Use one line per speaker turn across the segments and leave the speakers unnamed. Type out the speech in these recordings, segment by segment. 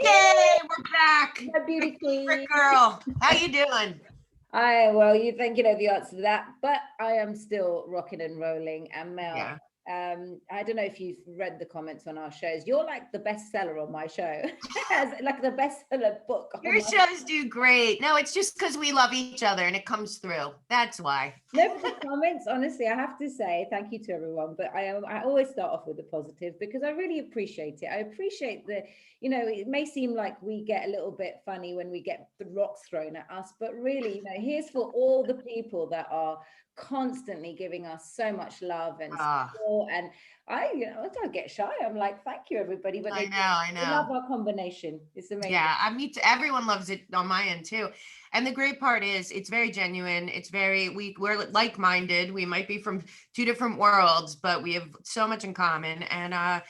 Yay, we're back.
My beauty
My
queen.
favorite girl. How you doing?
Well, you think you know the answer to that, but I am still rocking and rolling. And Mel,
Yeah.
I don't know if you've read the comments on our shows. You're like the bestseller on my show, as like the bestseller book. On
Your
my
shows do great. No, it's just because we love each other and it comes through. That's why.
No, but the comments, honestly, I have to say thank you to everyone. But I always start off with the positive because I really appreciate it. I appreciate it may seem like we get a little bit funny when we get the rocks thrown at us, but really, here's for all the people that are constantly giving us so much love and support. And I don't get shy. I'm like, thank you, everybody. But
I
they love
know.
our combination. It's amazing.
Yeah, everyone loves it on my end too. And the great part is it's very genuine. It's we're like-minded. We might be from two different worlds, but we have so much in common. And I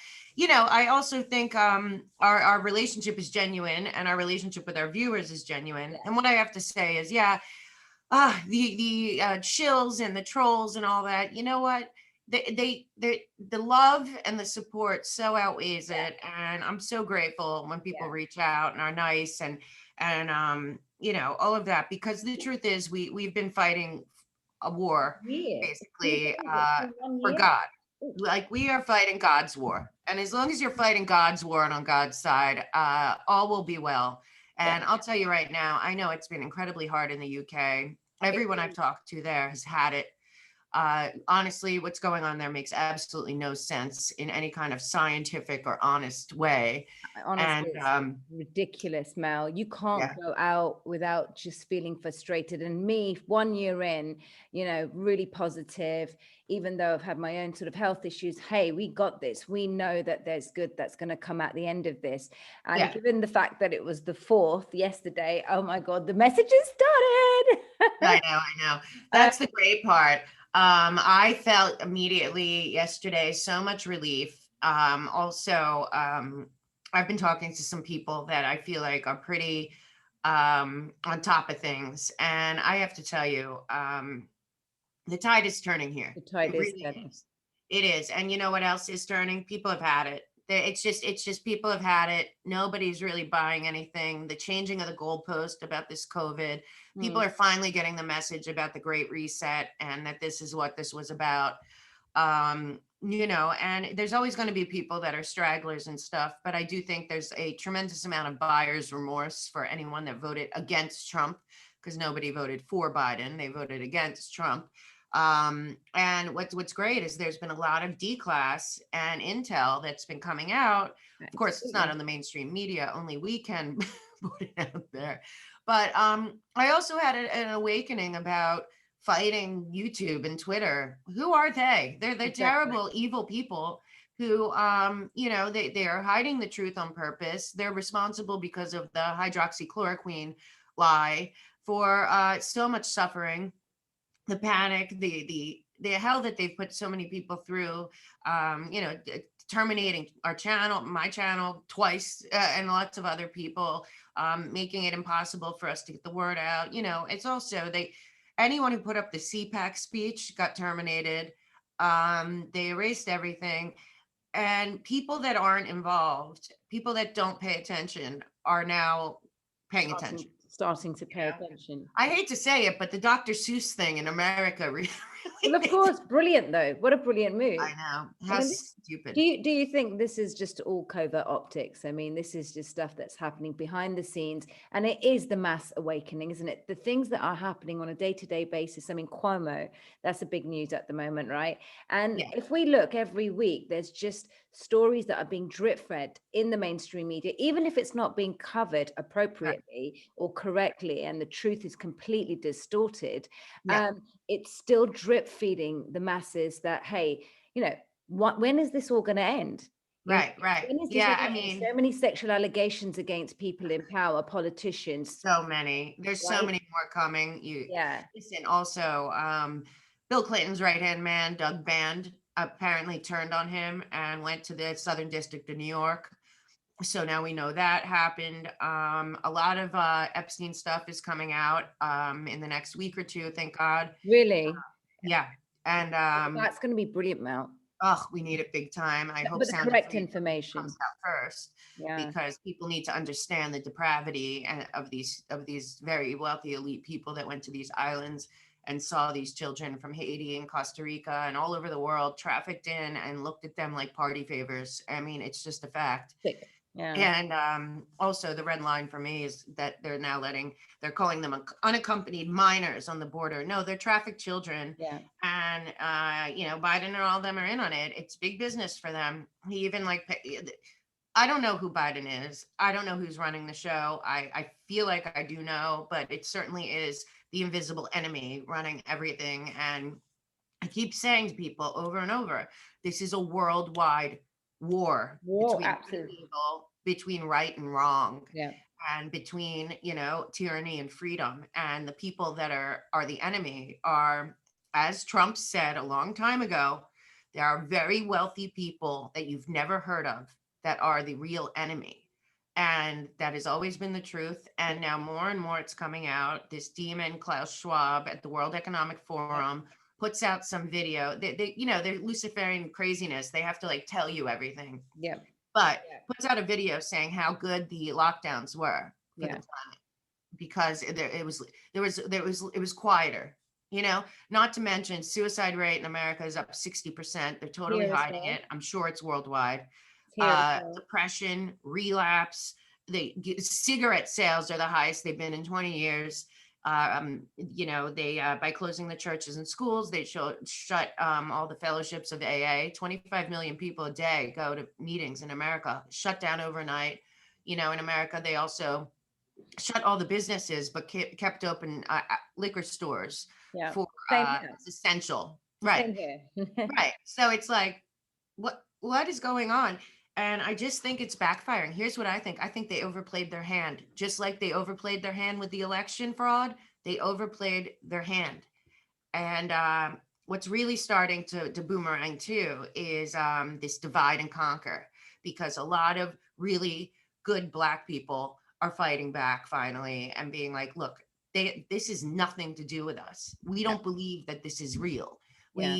also think our relationship is genuine and our relationship with our viewers is genuine. Yeah. And what I have to say is, the chills and the trolls and all that, you know what? The love and the support so outweighs it, and I'm so grateful when people reach out and are nice and all of that, because the truth is we've been fighting a war basically for God. Like, we are fighting God's war, and as long as you're fighting God's war and on God's side, all will be well. And I'll tell you right now, I know it's been incredibly hard in the UK. Everyone I've talked to there has had it. Honestly, what's going on there makes absolutely no sense in any kind of scientific or honest way.
Honestly, it's ridiculous, Mel. You can't go out without just feeling frustrated. And me, 1 year in, really positive, even though I've had my own sort of health issues. Hey, we got this. We know that there's good that's going to come at the end of this. And given the fact that it was the 4th yesterday, oh my God, the messages started.
I know. That's the great part. I felt immediately yesterday so much relief. Also, I've been talking to some people that I feel like are pretty on top of things. And I have to tell you, the tide is turning here.
The tide
is. It is. And you know what else is turning? People have had it. It's just people have had it. Nobody's really buying anything. The changing of the goalpost about this COVID. People are finally getting the message about the Great Reset and that this is what this was about. And there's always going to be people that are stragglers and stuff, but I do think there's a tremendous amount of buyer's remorse for anyone that voted against Trump, because nobody voted for Biden. They voted against Trump. And what's great is there's been a lot of D-class and intel that's been coming out. Of course, it's not on the mainstream media, only we can put it out there. But I also had an awakening about fighting YouTube and Twitter. Who are they? They're terrible, evil people who, they are hiding the truth on purpose. They're responsible because of the hydroxychloroquine lie for so much suffering. The panic, the hell that they've put so many people through, terminating our channel, my channel twice, and lots of other people, making it impossible for us to get the word out. It's also anyone who put up the CPAC speech got terminated. They erased everything. And people that aren't involved, people that don't pay attention, are now paying attention.
Starting to pay attention.
I hate to say it, but the Dr. Seuss thing in America really
well, of course, brilliant though. What a brilliant move.
I know. How stupid.
Do you think this is just all covert optics? I mean, this is just stuff that's happening behind the scenes, and it is the mass awakening, isn't it? The things that are happening on a day-to-day basis. I mean, Cuomo, that's a big news at the moment, right? And if we look every week, there's just stories that are being drip fed in the mainstream media, even if it's not being covered appropriately or correctly, and the truth is completely distorted. It's still drip feeding the masses that, hey, when is this all going to end?
Right. Yeah, I mean,
so many sexual allegations against people in power, politicians.
So many. There's so many more coming. Listen, also, Bill Clinton's right-hand man, Doug Band, apparently turned on him and went to the Southern District of New York. So now we know that happened. A lot of Epstein stuff is coming out in the next week or two, thank God.
Really?
Yeah. And
that's going to be brilliant, Mel.
Oh, we need it big time. I hope
But the
Sound of
correct
Freedom comes
information.
out first,
Yeah.
because people need to understand the depravity of these very wealthy elite people that went to these islands and saw these children from Haiti and Costa Rica and all over the world trafficked in and looked at them like party favors. I mean, it's just a fact.
Sick. Yeah.
And also, the red line for me is that they're calling them unaccompanied minors on the border. No, they're trafficked children.
Yeah.
And, Biden and all of them are in on it. It's big business for them. He even I don't know who Biden is. I don't know who's running the show. I feel like I do know, but it certainly is the invisible enemy running everything. And I keep saying to people over and over, this is a worldwide war
War,
between good and
absolutely.
evil, between right and wrong,
Yeah.
and between, tyranny and freedom. And the people that are the enemy are, as Trump said a long time ago, there are very wealthy people that you've never heard of that are the real enemy. And that has always been the truth. And now more and more it's coming out. This demon, Klaus Schwab, at the World Economic
Yeah.
Forum, puts out some video. They're Luciferian craziness. They have to like tell you everything,
Yeah.
but puts out a video saying how good the lockdowns were for the
Yeah.
planet, because it was quieter. Not to mention suicide rate in America is up 60%. They're totally
Here as
hiding
well.
it. I'm sure it's worldwide.
Here as well.
Depression, relapse, cigarette sales are the highest they've been in 20 years. They by closing the churches and schools, they shut all the fellowships of AA. 25 million people a day go to meetings in America, shut down overnight. In America, they also shut all the businesses, but kept open liquor stores
Yeah.
for
Same here.
it's essential. Right.
Same here.
Right. So it's like, what is going on? And I just think it's backfiring. Here's what I think. I think they overplayed their hand, just like they overplayed their hand with the election fraud. They overplayed their hand. And what's really starting to boomerang too is this divide and conquer, because a lot of really good Black people are fighting back finally and being like, look, this is nothing to do with us. We
Yeah.
don't believe that this is real.
Yeah.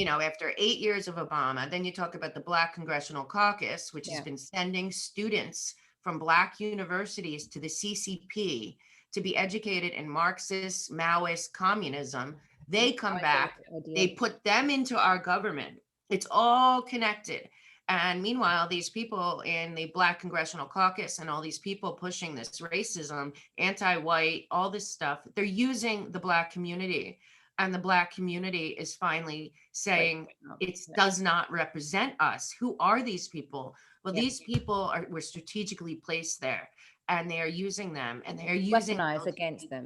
After 8 years of Obama, then you talk about the Black Congressional Caucus, which has
Yeah.
been sending students from Black universities to the CCP to be educated in Marxist, Maoist communism. They come back, they put them into our government. It's all connected. And meanwhile, these people in the Black Congressional Caucus and all these people pushing this racism, anti-white, all this stuff, they're using the Black community. And the Black community is finally saying it does not represent us. Who are these people? Well, these people were strategically placed there, and they are using them, and they're using
Weaponized against them.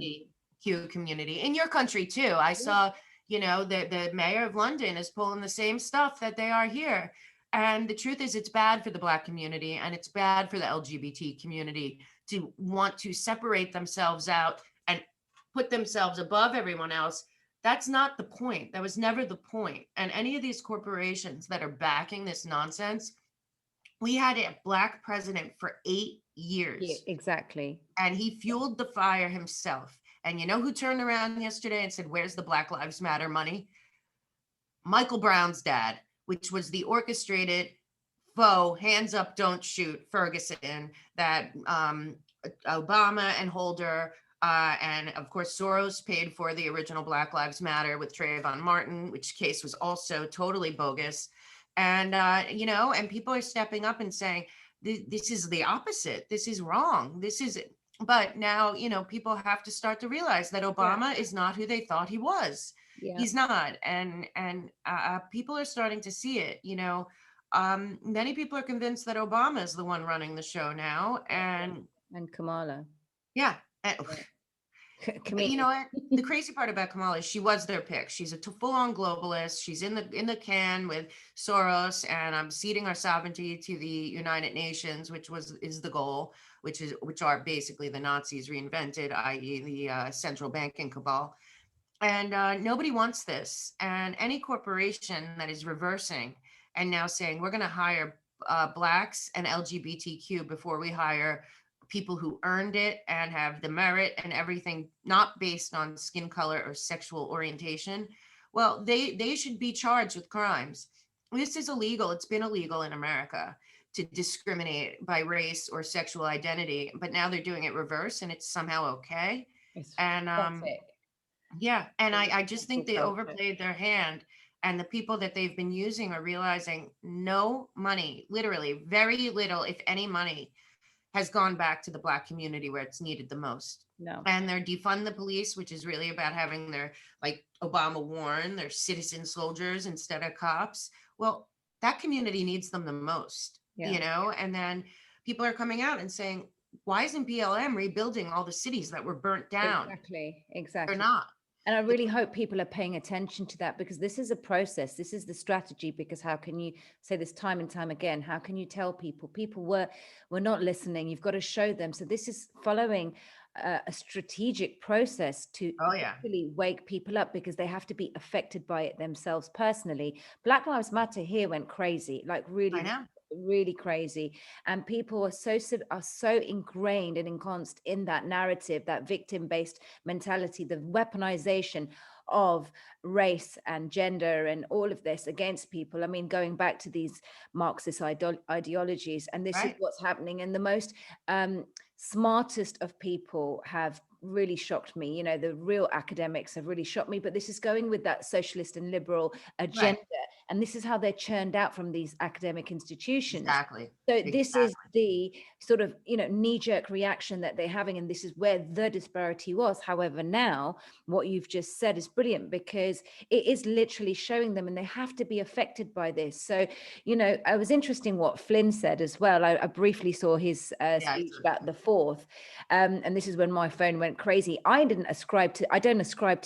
Q community in your country too. I saw, the mayor of London is pulling the same stuff that they are here. And the truth is, it's bad for the Black community, and it's bad for the LGBT community to want to separate themselves out and put themselves above everyone else. That's not the point. That was never the point. And any of these corporations that are backing this nonsense, we had a Black president for 8 years.
Yeah, exactly.
And he fueled the fire himself. And you know who turned around yesterday and said, where's the Black Lives Matter money? Michael Brown's dad, which was the orchestrated faux hands up, don't shoot Ferguson that Obama and Holder and of course Soros paid for the original Black Lives Matter with Trayvon Martin, which case was also totally bogus. And and people are stepping up and saying this is the opposite. This is wrong. But now people have to start to realize that Obama is not who they thought he was.
Yeah.
He's not, and people are starting to see it. Many people are convinced that Obama is the one running the show now, and
Kamala.
Yeah. But you know what? The crazy part about Kamala is she was their pick. She's a full-on globalist. She's in the can with Soros, and I'm ceding our sovereignty to the United Nations, which is the goal, which are basically the Nazis reinvented, i.e., the central banking cabal. And nobody wants this. And any corporation that is reversing and now saying we're going to hire Blacks and LGBTQ before we hire people who earned it and have the merit and everything, not based on skin color or sexual orientation, well, they should be charged with crimes. this is illegal. It's been illegal in America to discriminate by race or sexual identity, but now they're doing it reverse and it's somehow okay.
It's
And
pathetic.
yeah, and
The
I just
cancel
think they
culture.
overplayed their hand, and the people that they've been using are realizing no money, literally very little, if any money, has gone back to the Black community where it's needed the most.
No.
And they're defund the police, which is really about having their, like Obama warned, their citizen soldiers instead of cops. Well, that community needs them the most,
Yeah.
and then people are coming out and saying, why isn't BLM rebuilding all the cities that were burnt down?
Exactly.
They're
Exactly.
not.
And I really hope people are paying attention to that, because this is a process. This is the strategy. Because how can you say this time and time again? How can you tell people were not listening? You've got to show them. So this is following a strategic process to
Oh yeah,
really wake people up, because they have to be affected by it themselves personally. Black Lives Matter here went crazy, like
I
really,
know.
really crazy. And people are so ingrained and ensconced in that narrative, that victim-based mentality, the weaponization of race and gender and all of this against people. I mean, going back to these Marxist ideologies, and this is
Right.
what's happening. And the most smartest of people have really shocked me. You know, the real academics have really shocked me, but this is going with that socialist and liberal
Right.
agenda. And this is how they're churned out from these academic institutions.
Exactly.
So this is
Exactly.
the sort of, knee-jerk reaction that they're having, and this is where the disparity was. However, now what you've just said is brilliant, because it is literally showing them, and they have to be affected by this. So, I was interesting what Flynn said as well. I briefly saw his
Yeah.
speech about the fourth, and this is when my phone went crazy. I don't ascribe to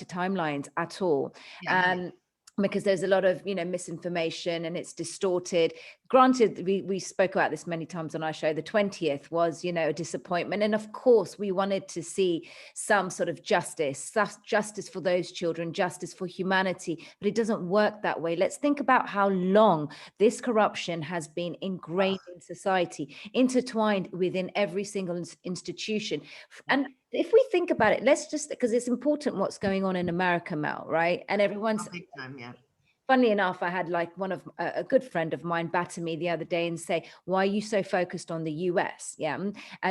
timelines at all.
Yeah. Me neither.
Because there's a lot of misinformation, and it's distorted. Granted, we spoke about this many times on our show. The 20th was a disappointment, and of course we wanted to see some sort of justice for those children, justice for humanity, but it doesn't work that way. Let's think about how long this corruption has been ingrained in society, intertwined within every single institution. And if we think about it, let's just, because it's important what's going on in America, Mel, right? And everyone's,
Oh, big time. Yeah.
funnily enough, I had like one of a good friend of mine batter me the other day and say, "Why are you so focused on the US? Yeah,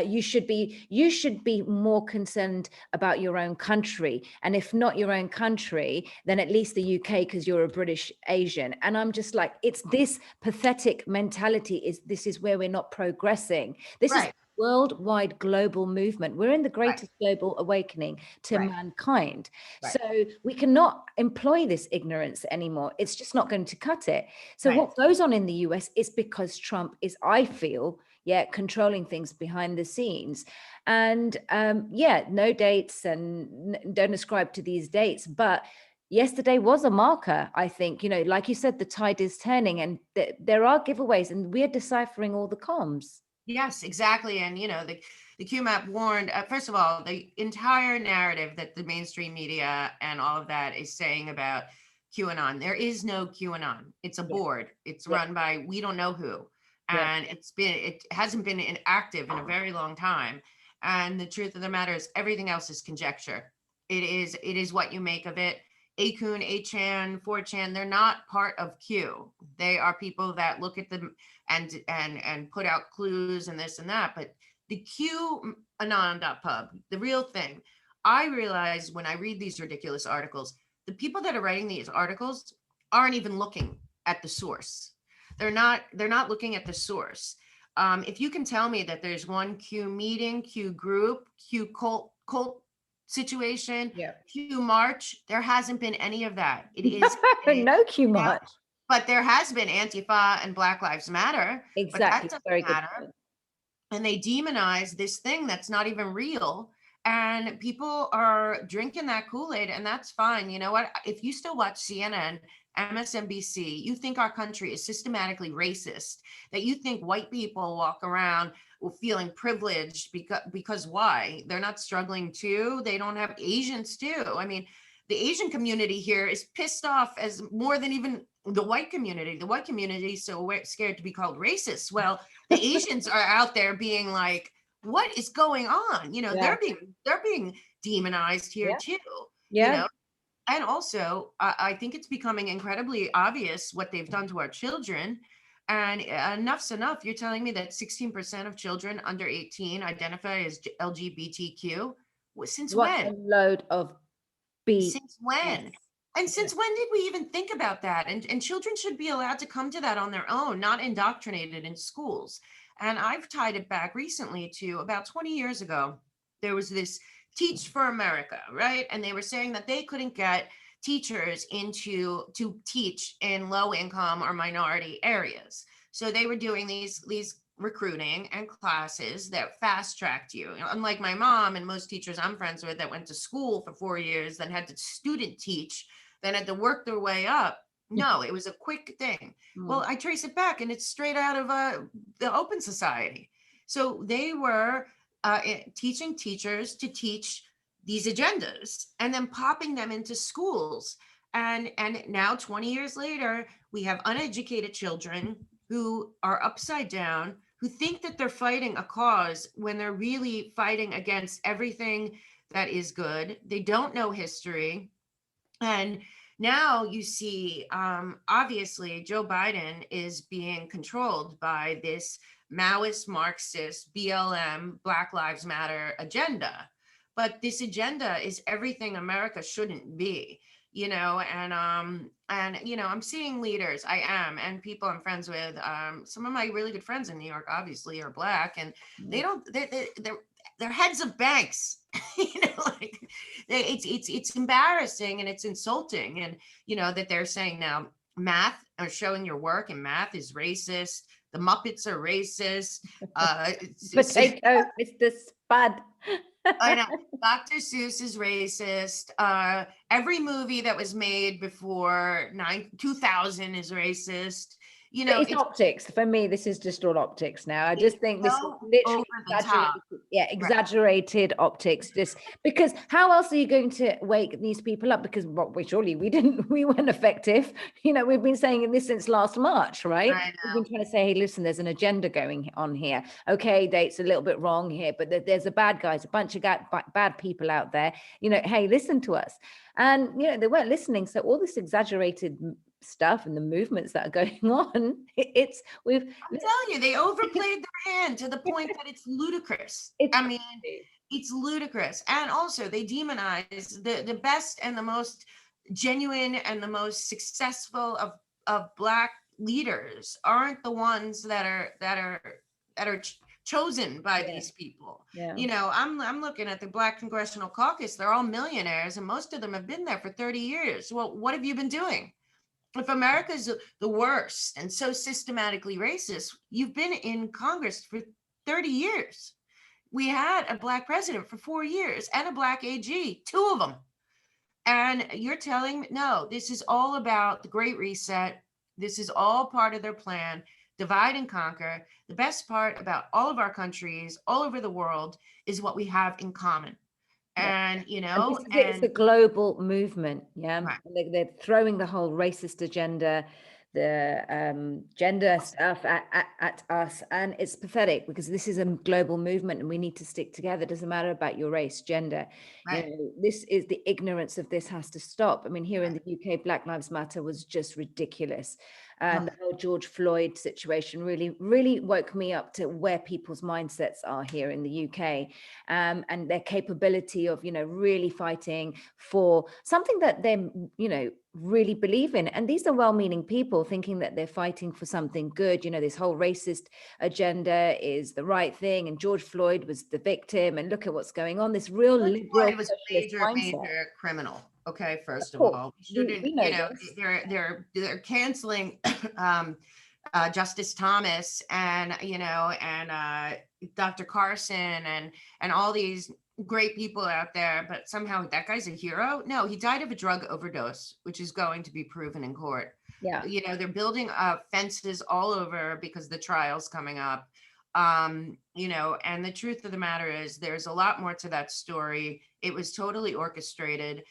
you should be more concerned about your own country, and if not your own country, then at least the UK, because you're a British Asian." And I'm just like, it's this pathetic mentality. This is where we're not progressing. This is
Right.
worldwide global movement. We're in the
Right.
greatest global awakening to
Right.
mankind.
Right.
So we cannot employ this ignorance anymore. It's just not going to cut it. So
Right.
what goes on in the US is because Trump is, I feel, controlling things behind the scenes. And no dates, and don't ascribe to these dates, but yesterday was a marker. I think, like you said, the tide is turning, and there are giveaways, and we're deciphering all the comms.
Yes, exactly. And the QMAP warned. First of all, the entire narrative that the mainstream media and all of that is saying about QAnon, there is no QAnon. It's a
Yeah,
board. It's
yeah,
run by we don't know who,
yeah.
and it hasn't been active in a very long time. And the truth of the matter is, everything else is conjecture. It is what you make of it. Akun, 8chan, 4chan, they're not part of Q. They are people that look at them and put out clues and this and that. But the Q anon.pub, the real thing, I realize when I read these ridiculous articles, the people that are writing these articles aren't even looking at the source. They're not looking at the source. If you can tell me that there's one Q meeting, Q group, Q cult situation,
Yeah.
Q march, there hasn't been any of that. It is
No Q
now,
much.
but there has been Antifa and Black Lives Matter, but that
Exactly.
doesn't
Very good
matter.
point.
And they demonize this thing that's not even real. And people are drinking that Kool-Aid, and that's fine. You know what? If you still watch CNN, MSNBC, you think our country is systematically racist, that you think white people walk around feeling privileged because why? They're not struggling too. They don't have Asians too. I mean, the Asian community here is pissed off as more than even the white community. The white community is so scared to be called racist. Well, the Asians are out there being like, what is going on?
Yeah.
They're being demonized here
Yeah.
too. You
Yeah.
know, And also, I think it's becoming incredibly obvious what they've done to our children. And enough's enough. You're telling me that 16% of children under 18 identify as LGBTQ? Since
What a
when?
load of BS.
Since when? And
Yeah.
since when did we even think about that? And children should be allowed to come to that on their own, not indoctrinated in schools. And I've tied it back recently to about 20 years ago. There was this Teach for America, right? And they were saying that they couldn't get teachers to teach in low income or minority areas. So they were doing these recruiting and classes that fast tracked you. Unlike my mom and most teachers I'm friends with that went to school for 4 years, then had to student teach, then had to work their way up. No, it was a quick thing.
Mm.
Well, I trace it back and it's straight out of the Open Society. So they were teaching teachers to teach these agendas and then popping them into schools. And now 20 years later, we have uneducated children who are upside down, who think that they're fighting a cause when they're really fighting against everything that is good. They don't know history. And now you see, obviously, Joe Biden is being controlled by this Maoist, Marxist, BLM, Black Lives Matter agenda. But this agenda is everything America shouldn't be, I'm seeing leaders, I am, and people I'm friends with. Some of my really good friends in New York, obviously, are Black, and they don't, they're heads of banks. Like it's embarrassing and it's insulting, and that they're saying now math or showing your work in math is racist. The Muppets are racist.
Potato, Mr. Spud.
I know. Dr. Seuss is racist. Every movie that was made before 2000 is racist.
But it's
It's
optics. For me, this is just all optics now. I just think this is
so
literally
over the
exaggerated.
top.
Yeah,
Right.
exaggerated optics. Just because how else are you going to wake these people up? Because surely we weren't effective. We've been saying this since last March, right?
I
We've
know.
been trying to say, hey, listen, there's an agenda going on here. Okay, date's a little bit wrong here, but there's a bad guys, a bunch of bad people out there. Hey, listen to us. And they weren't listening. So all this exaggerated stuff and the movements that are going on,
I'm telling you, they overplayed their hand to the point that it's ludicrous.
it's
I mean, it's ludicrous. And also they demonize the best and the most genuine and the most successful of Black leaders aren't the ones that are chosen by these people.
Yeah.
I'm looking at the Black Congressional Caucus. They're all millionaires and most of them have been there for 30 years. Well, what have you been doing? If America's the worst and so systematically racist, you've been in Congress for 30 years. We had a Black president for 4 years and a Black AG, two of them. And you're telling me, no, this is all about the Great Reset. This is all part of their plan, divide and conquer. The best part about all of our countries all over the world is what we have in common. And,
And this is it's a global movement. Yeah.
right.
They're throwing the whole racist agenda, the gender stuff at us. And it's pathetic because this is a global movement and we need to stick together. It doesn't matter about your race, gender.
Right.
This is the ignorance of this has to stop. I mean, here in the UK, Black Lives Matter was just ridiculous. And the whole George Floyd situation really, really woke me up to where people's mindsets are here in the UK, and their capability of, really fighting for something that they, really believe in. And these are well-meaning people thinking that they're fighting for something good. This whole racist agenda is the right thing. And George Floyd was the victim. And look at what's going on. This real liberal
Floyd was a major criminal. Okay, first of all, they're canceling Justice Thomas and Dr. Carson and all these great people out there, but somehow that guy's a hero. No, he died of a drug overdose, which is going to be proven in court.
Yeah.
They're building fences all over because the trial's coming up. And the truth of the matter is there's a lot more to that story. It was totally orchestrated.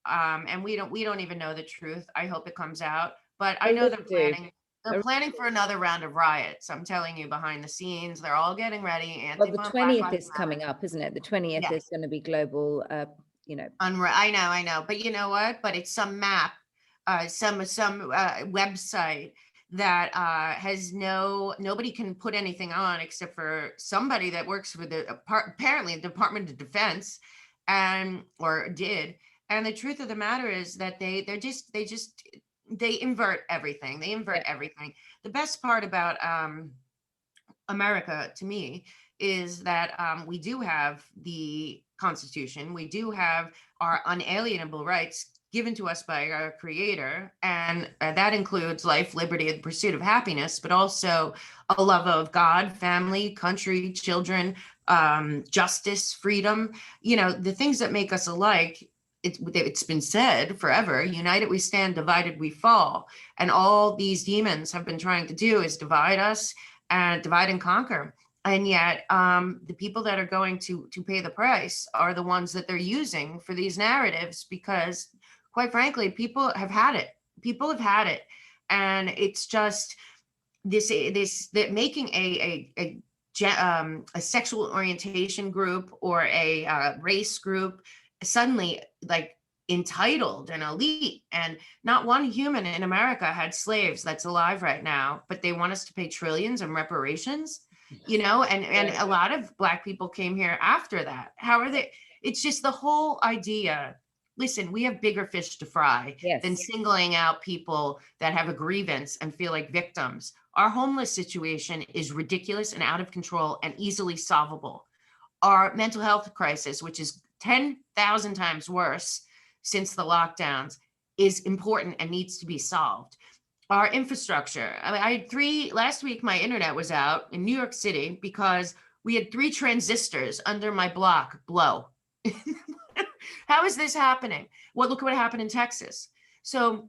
And we don't even know the truth. I hope it comes out, but I know they're planning for another round of riots. I'm telling you, behind the scenes, they're all getting ready.
Well, the 20th is coming up, isn't it? The 20th is going to be global
I know. But you know what? But it's some map, some website that has nobody can put anything on except for somebody that works for the apparently the Department of Defense, and or did. And the truth of the matter is that they invert everything. They invert everything. The best part about America to me is that we do have the Constitution. We do have our unalienable rights given to us by our Creator. And that includes life, liberty, and the pursuit of happiness, but also a love of God, family, country, children, justice, freedom, the things that make us alike. It's been said forever, united we stand, divided we fall. And all these demons have been trying to do is divide us and divide and conquer. And yet the people that are going to pay the price are the ones that they're using for these narratives, because quite frankly, people have had it. People have had it. And it's just that making a sexual orientation group or a race group suddenly like entitled and elite, and not one human in America had slaves that's alive right now, but they want us to pay trillions in reparations, and a lot of Black people came here after that. How are they? It's just the whole idea. Listen, we have bigger fish to fry than singling out people that have a grievance and feel like victims. Our homeless situation is ridiculous and out of control and easily solvable. Our mental health crisis, which is 10,000 times worse since the lockdowns, is important and needs to be solved. Our infrastructure. I had last week, my internet was out in New York City because we had 3 transistors under my block blow. How is this happening? Well, look what happened in Texas. So,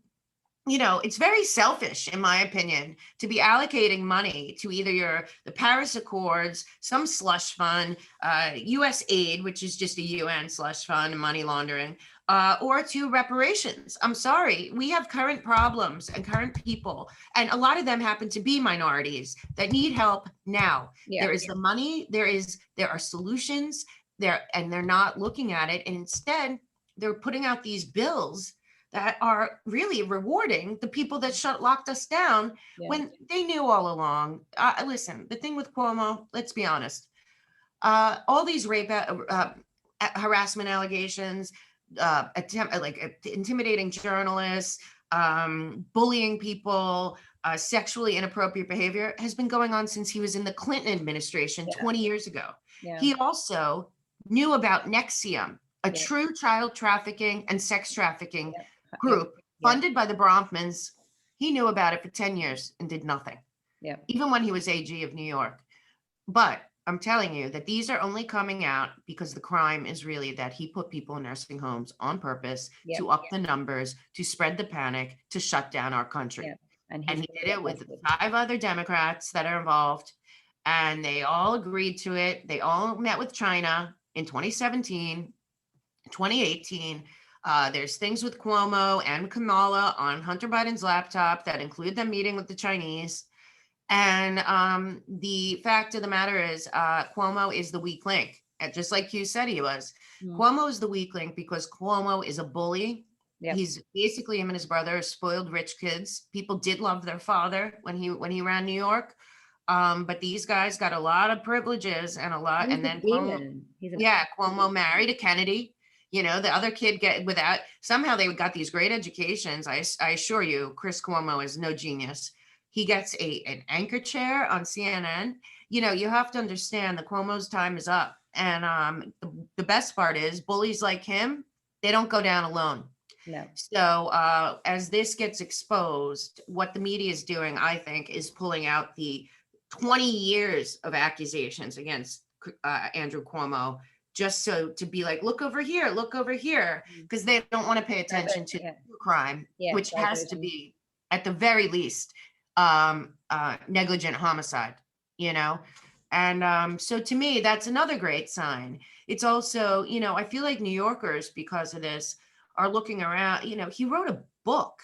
it's very selfish, in my opinion, to be allocating money to either the Paris Accords, some slush fund, US aid, which is just a UN slush fund and money laundering, or to reparations. I'm sorry, we have current problems and current people, and a lot of them happen to be minorities that need help now. There is the money, there are solutions there, and they're not looking at it. And instead, they're putting out these bills that are really rewarding the people that locked us down when they knew all along. Listen, the thing with Cuomo, let's be honest, all these rape, harassment allegations, intimidating journalists, bullying people, sexually inappropriate behavior has been going on since he was in the Clinton administration 20 years ago. He also knew about NXIVM, a true child trafficking and sex trafficking group funded by the Bronfmans. He knew about it for 10 years and did nothing, even when he was AG of New York. But I'm telling you that these are only coming out because the crime is really that he put people in nursing homes on purpose to up the numbers, to spread the panic, to shut down our country. And he did it with 5 other Democrats that are involved, and they all agreed to it. They all met with China in 2017, 2018. There's things with Cuomo and Kamala on Hunter Biden's laptop that include them meeting with the Chinese. And the fact of the matter is, Cuomo is the weak link, just like you said he was. Cuomo is the weak link because Cuomo is a bully. He's basically, him and his brother, spoiled rich kids. People did love their father when he ran New York. But these guys got a lot of privileges and a lot. And then Cuomo married a Kennedy. The other kid somehow they got these great educations. I assure you, Chris Cuomo is no genius. He gets an anchor chair on CNN. You have to understand that Cuomo's time is up. And the best part is bullies like him, they don't go down alone. No. So as this gets exposed, what the media is doing, I think, is pulling out the 20 years of accusations against Andrew Cuomo, just so to be like, look over here, because they don't want to pay attention to crime, which has to be, at the very least, negligent homicide, And so to me, that's another great sign. It's also, I feel like New Yorkers, because of this, are looking around. He wrote a book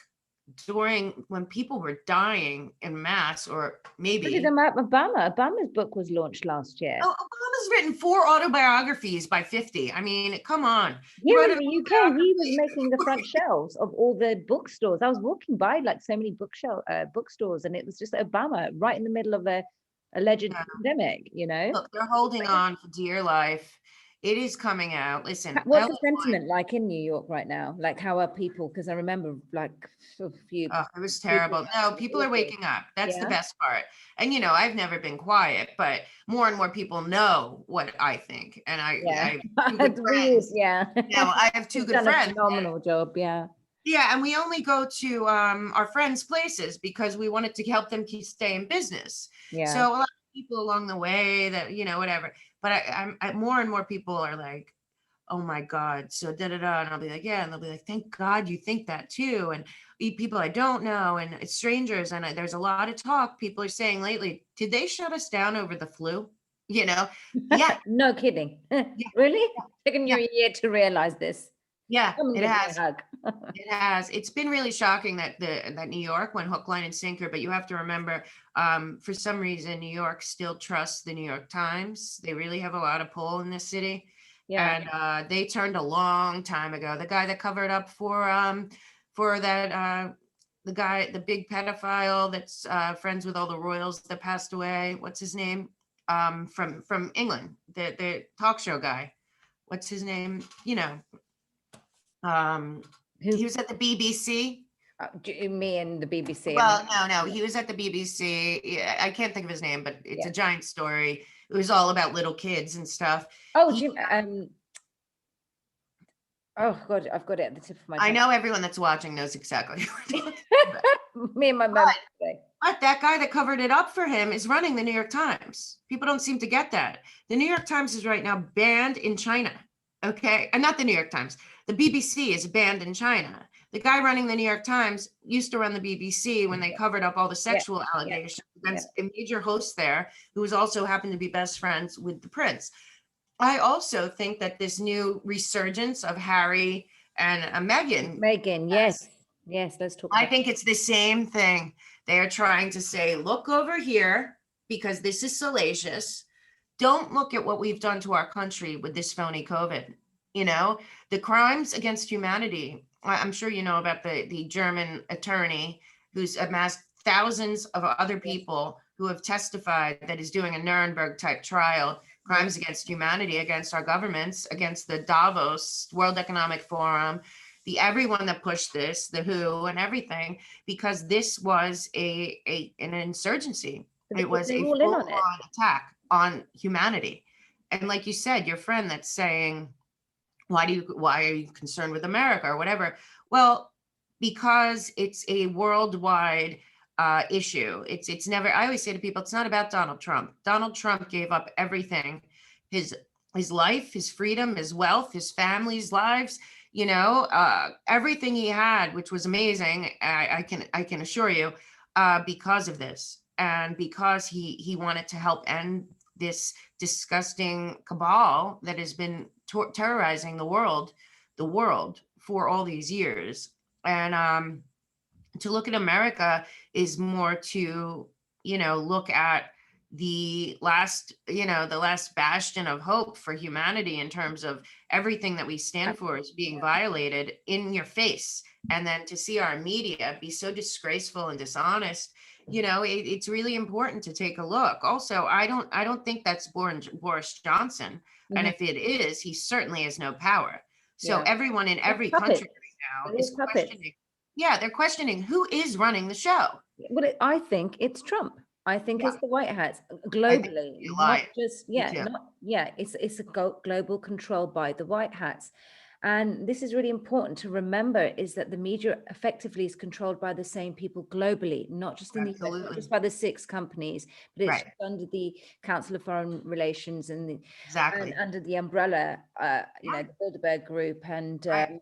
when people were dying en masse, or maybe
Obama's book was launched last year.
Oh, Obama's has written 4 autobiographies by 50. I mean, come on. He
Here
wrote
in
an
the UK, he was
autobiography.
making the front shelves of all the bookstores. I was walking by like so many bookstores, and it was just Obama right in the middle of a alleged
Yeah.
pandemic, you know?
Look, they're holding on for dear life. It is coming out. Listen,
What's the sentiment like in New York right now? Like, how are people? Because I remember like a few
oh, it was
people.
terrible. No,
It was
people are
awful.
waking up. That's the
Yeah.
best part. And I've never been quiet, but more and more people know what I think. And
Yeah.
I have two good
Weird.
friends.
Yeah.
I have two
You've
good
done a
friends.
phenomenal job. Yeah.
Yeah, and we only go to our friends' places because we wanted to help them stay in business.
Yeah.
So a lot of people along the way that whatever. But more and more people are like, oh my God, so da da da, and I'll be like, yeah, and they'll be like, thank God you think that too, and people I don't know, and it's strangers, and there's a lot of talk. People are saying lately, did they shut us down over the flu? Yeah,
No kidding.
yeah,
Really? Taking
yeah,
you a year to realize this.
yeah.
Come and
It
give me
has.
a hug.
It has. It's been really shocking that New York went hook, line, and sinker. But you have to remember, for some reason, New York still trusts the New York Times. They really have a lot of pull in this city,
Yeah.
and they turned a long time ago. The guy that covered up for that the big pedophile that's friends with all the royals that passed away. What's his name? From England, the talk show guy. What's his name? Um,
Who?
he was at the BBC.
Me and the BBC.
Well, no, he was at the BBC. Yeah, I can't think of his name, but it's
Yeah.
a giant story. It was all about little kids and stuff.
Oh,
He-
oh God, I've got it at the tip of my
I
tongue.
know everyone that's watching knows exactly who we're talking about.
Me and my mum today.
But that guy that covered it up for him is running the New York Times. People don't seem to get that. The New York Times is right now banned in China. Okay. And not the New York Times. The BBC is banned in China. The guy running the New York Times used to run the BBC when they covered up all the
Yeah.
sexual allegations
Yeah.
against a major host there who was also happened to be best friends with the prince. I also think that this new resurgence of Harry and Meghan,
Meghan, yes. Yes, let's talk
I
about
think it's the same thing. They are trying to say, look over here because this is salacious. Don't look at what we've done to our country with this phony COVID. The crimes against humanity. I'm sure you know about the German attorney who's amassed thousands of other people who have testified that is doing a Nuremberg type trial, crimes against humanity, against our governments, against the Davos World Economic Forum, the everyone that pushed this, the WHO and everything, because this was an insurgency. It was
they're
a
all in on it.
full-on attack on humanity. And like you said, your friend that's saying, why are you concerned with America or whatever? Well, because it's a worldwide issue. It's never, I always say to people, it's not about Donald Trump. Donald Trump gave up everything, his life, his freedom, his wealth, his family's lives, everything he had, which was amazing. I can assure you, because of this, and because he wanted to help end this disgusting cabal that has been terrorizing the world for all these years. And to look at America is more to look at the last bastion of hope for humanity in terms of everything that we stand for is being violated in your face. And then to see our media be so disgraceful and dishonest, it's really important to take a look. Also, I don't think that's Boris Johnson. And if it is, he certainly has no power. So everyone in every country right now is questioning. Yeah, they're questioning who is running the show.
Well, I think it's Trump. I think it's the White Hats globally, not just it's a global control by the White Hats. And this is really important to remember, is that the media effectively is controlled by the same people globally, not just in the US, not just by the 6 companies, but it's under the Council of Foreign Relations and under the umbrella, the Bilderberg Group and the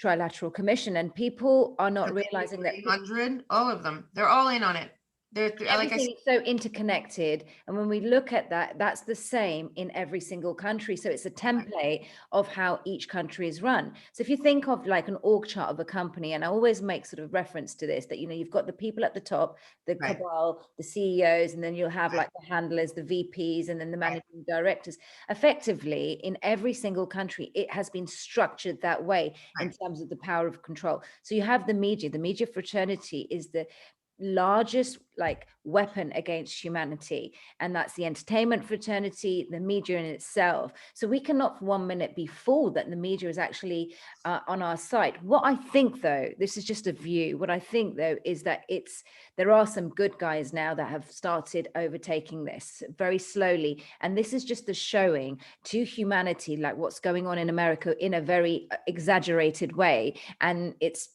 Trilateral Commission. And people are not realizing that
300, all of them, they're all in on it. like I said,
Everything is so interconnected. And when we look at that, that's the same in every single country. So it's a template of how each country is run. So if you think of like an org chart of a company, and I always make sort of reference to this, that, you know, you've got the people at the top, the
right,
cabal, the CEOs, and then you'll have
right,
like the handlers, the VPs, and then the
right,
managing directors. Effectively, in every single country, it has been structured that way in
right,
terms of the power of control. So you have the media fraternity is the largest like weapon against humanity, and that's the entertainment fraternity, the media in itself. So we cannot for 1 minute be fooled that the media is actually on our side. What I think, though, this is just a view, what I think though is that there are some good guys now that have started overtaking this very slowly, and this is just the showing to humanity like what's going on in America in a very exaggerated way. And it's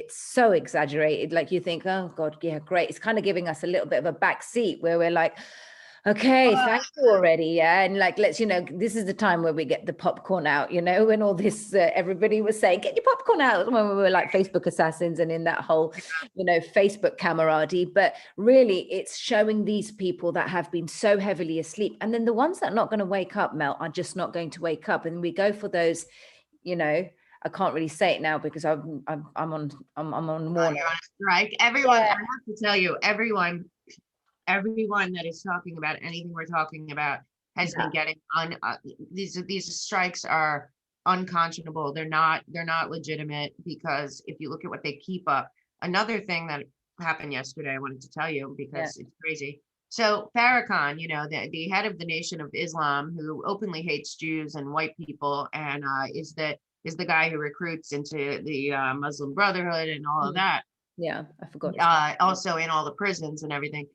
so exaggerated, like you think, oh god, yeah, great. It's kind of giving us a little bit of a back seat where we're like, okay, thank you already, yeah, and like, let's, you know, this is the time where we get the popcorn out, you know, when all this everybody was saying get your popcorn out when we were like Facebook assassins and in that whole, you know, Facebook camaraderie. But really it's showing these people that have been so heavily asleep, and then the ones that are not going to wake up, Mel, are just not going to wake up. And we go for those, you know, I can't really say it now because I'm on warning.
you're on a strike. Everyone, I
Yeah,
have to tell you, everyone that is talking about anything we're talking about has
yeah,
been getting on. These strikes are unconscionable. They're not legitimate, because if you look at what they keep up. Another thing that happened yesterday, I wanted to tell you
yeah.
because it's crazy. So Farrakhan, you know, the head of the Nation of Islam, who openly hates Jews and white people, and is the guy who recruits into the Muslim Brotherhood and all of
Mm,
that,
yeah, I forgot his name.
also in all the prisons and everything.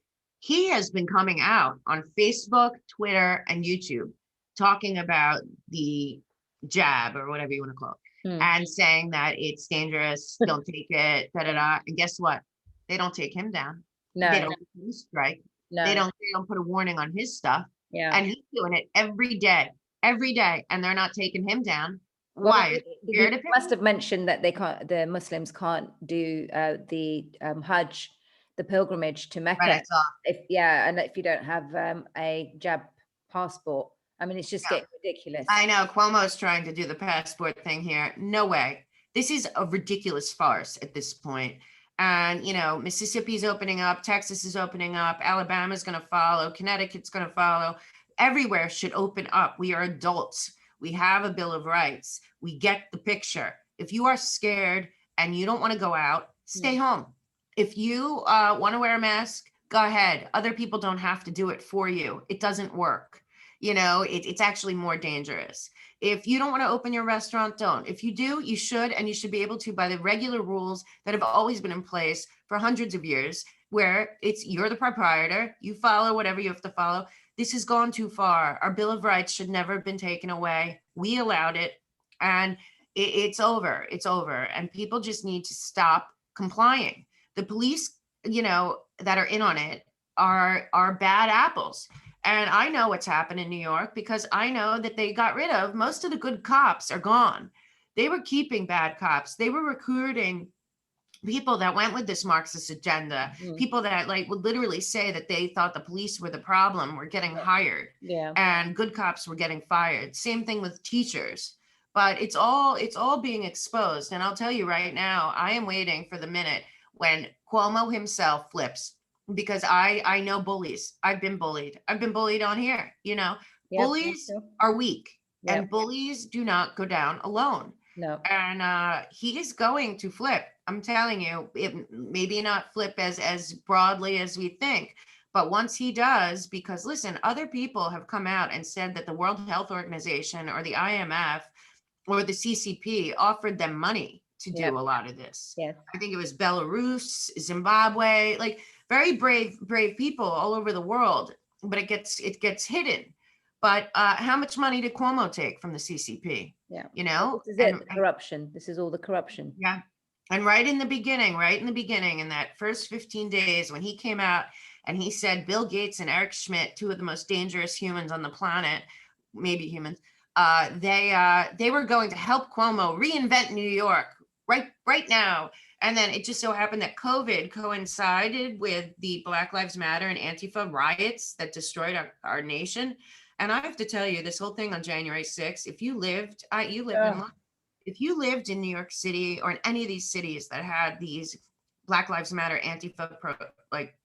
He has been coming out on Facebook, Twitter, and YouTube talking about the jab, or whatever you want to call it,
Mm,
and saying that it's dangerous, don't take it, da da
yeah.
da. And guess what? They don't take him down. They
No,
don't give him a strike. They
no,
don't they don't put a warning on his stuff.
yeah.
And he's doing it every day, and they're not taking him down.
Well,
Why? Is he
he
scared of him?
must have mentioned that they can't, the Muslims can't do the Hajj, the pilgrimage to
Right,
Mecca,
I saw.
if, yeah, and if you don't have a jab passport. I mean, it's just
Yeah.
getting ridiculous.
I know Cuomo's trying to do the passport thing here. No way. This is a ridiculous farce at this point. And, you know, Mississippi's opening up, Texas is opening up, Alabama's going to follow, Connecticut's going to follow. Everywhere should open up. We are adults. We have a Bill of Rights. We get the picture. If you are scared and you don't want to go out, stay
Mm,
home. If you want to wear a mask, go ahead. Other people don't have to do it for you. It doesn't work. You know, it's actually more dangerous. If you don't want to open your restaurant, don't. If you do, you should, and you should be able to by the regular rules that have always been in place for hundreds of years, where you're the proprietor, you follow whatever you have to follow. This has gone too far. Our Bill of Rights should never have been taken away. We allowed it, and it's over. It's over. And people just need to stop complying. The police, you know, that are in on it are bad apples. And I know what's happened in New York because I know that they got rid of most of the good cops are gone. They were keeping bad cops. They were recruiting people that went with this Marxist agenda,
mm,
people that like would literally say that they thought the police were the problem, were getting hired,
yeah,
and good cops were getting fired. Same thing with teachers. But it's all being exposed. And I'll tell you right now, I am waiting for the minute when Cuomo himself flips, because I know bullies. I've been bullied. I've been bullied on here, you know.
yep, yep,
Bullies
yep,
are weak, and
yep,
bullies do not go down alone.
no,
And he is going to flip. I'm telling you, it maybe not flip as broadly as we think, but once he does, because listen, other people have come out and said that the World Health Organization or the IMF or the CCP offered them money to
yep,
do a lot of this.
yes,
I think it was Belarus, Zimbabwe, like very brave people all over the world, but it gets hidden. But how much money did Cuomo take from the CCP?
yeah.
You
Well,
know,
this is it,
and
the corruption. This is all the corruption.
yeah. And right in the beginning, in that first 15 days, when he came out and he said Bill Gates and Eric Schmidt, two of the most dangerous humans on the planet, maybe humans, they were going to help Cuomo reinvent New York. right now. And then it just so happened that COVID coincided with the Black Lives Matter and Antifa riots that destroyed our nation. And I have to tell you, this whole thing on January 6th, if you lived, you lived in,
Oh,
if you lived in New York City or in any of these cities that had these Black Lives Matter Antifa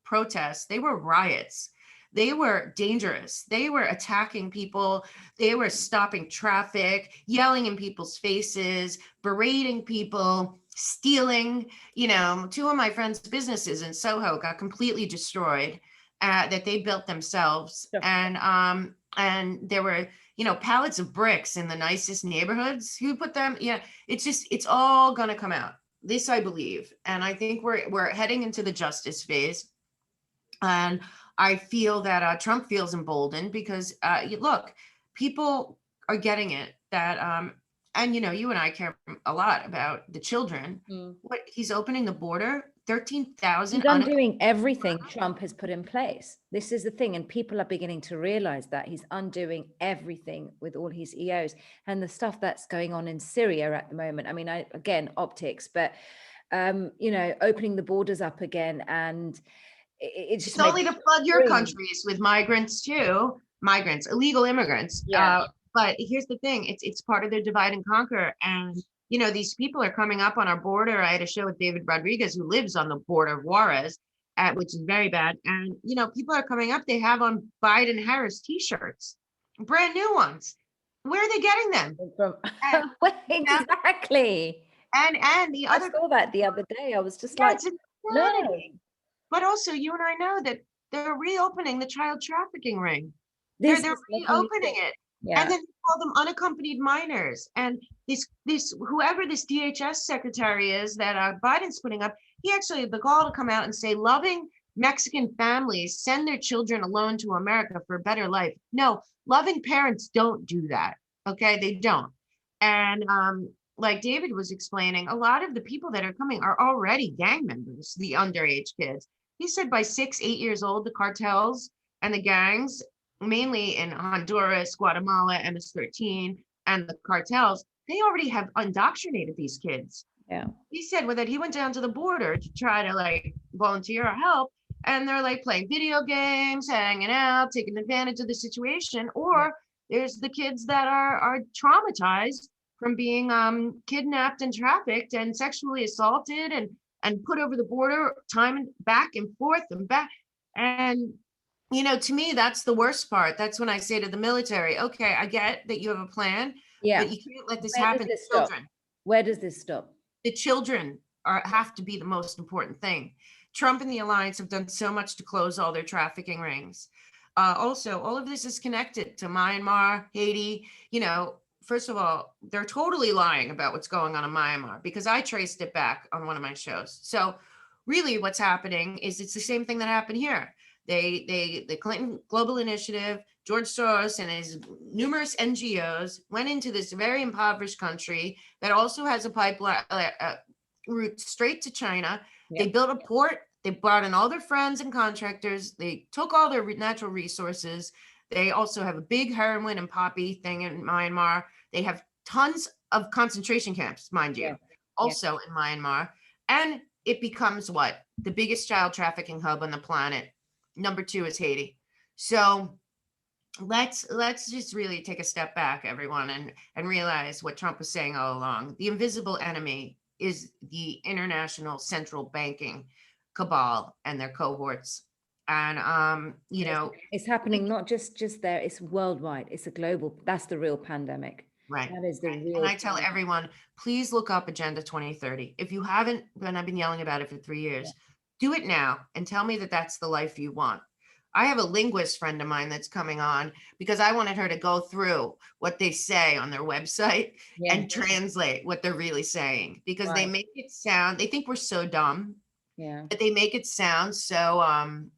protests, they were riots. They were dangerous. They were attacking people. They were stopping traffic, yelling in people's faces, berating people, stealing. You know, two of my friends' businesses in Soho got completely destroyed that they built themselves.
sure.
And there were, you know, pallets of bricks in the nicest neighborhoods. Who put them? Yeah, it's all gonna come out. This I believe, and I think we're heading into the justice phase. And I feel that Trump feels emboldened because look, people are getting it that and you know, you and I care a lot about the children.
Mm.
What he's opening the border, 13,000
He's undoing everything Trump has put in place. This is the thing, and people are beginning to realize that he's undoing everything with all his EOs and the stuff that's going on in Syria at the moment. I mean, again, optics, but you know, opening the borders up again, and it just
It's
made
only to flood your countries with migrants too, migrants, illegal immigrants.
Yeah.
But here's the thing, it's part of their divide and conquer. And you know, these people are coming up on our border. I had a show with David Rodriguez, who lives on the border of Juarez, which is very bad. And you know, people are coming up. They have on Biden Harris T-shirts, brand new ones. Where are they getting them?
from
And,
exactly.
and the
I
other,
saw that the other day. I was just
yeah,
like,
it's
no.
insanity. But also, you and I know that they're reopening the child trafficking ring.
This
They're
is making me
reopening
sick.
it. And
Yeah.
then they call them unaccompanied minors. And this whoever this DHS secretary is that Biden's putting up, he actually had the gall to come out and say loving Mexican families send their children alone to America for a better life. No, loving parents don't do that. Okay, they don't. And like David was explaining, a lot of the people that are coming are already gang members, the underage kids. He said by 6, 8 years old, the cartels and the gangs, mainly in Honduras, Guatemala, MS-13, and the cartels, they already have indoctrinated these kids.
Yeah.
He said that he went down to the border to try to like volunteer or help, and they're like playing video games, hanging out, taking advantage of the situation. Or there's the kids that are traumatized from being kidnapped and trafficked and sexually assaulted and put over the border, time and back and forth and back. And you know, to me, that's the worst part. That's when I say to the military, okay, I get that you have a plan,
Yeah.
but you can't let this
Where does
happen to
this stop?
children.
Where does this stop?
The children have to be the most important thing. Trump and the alliance have done so much to close all their trafficking rings. Also, all of this is connected to Myanmar, Haiti. You know, first of all, they're totally lying about what's going on in Myanmar because I traced it back on one of my shows. So really what's happening is it's the same thing that happened here. The Clinton Global Initiative, George Soros and his numerous NGOs went into this very impoverished country that also has a pipeline route straight to China. They built a port. They brought in all their friends and contractors. They took all their natural resources. They also have a big heroin and poppy thing in Myanmar. They have tons of concentration camps, mind you, also in Myanmar. And it becomes what? The biggest child trafficking hub on the planet. Number 2 is Haiti. So let's just really take a step back, everyone, and realize what Trump was saying all along. The invisible enemy is the international central banking cabal and their cohorts. And you know,
it's happening not just there, it's worldwide. It's a global, that's the real pandemic.
right.
That is the real.
And I tell everyone, please look up Agenda 2030. If you haven't, and I've been yelling about it for 3 years, do it now and tell me that that's the life you want. I have a linguist friend of mine that's coming on because I wanted her to go through what they say on their website and translate what they're really saying, because they make it sound, they think we're so dumb. But they make it sound so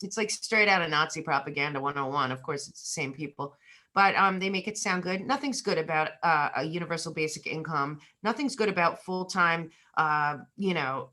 it's like straight out of Nazi propaganda 101. Of course, it's the same people, but they make it sound good. Nothing's good about a universal basic income. Nothing's good about full-time, 100%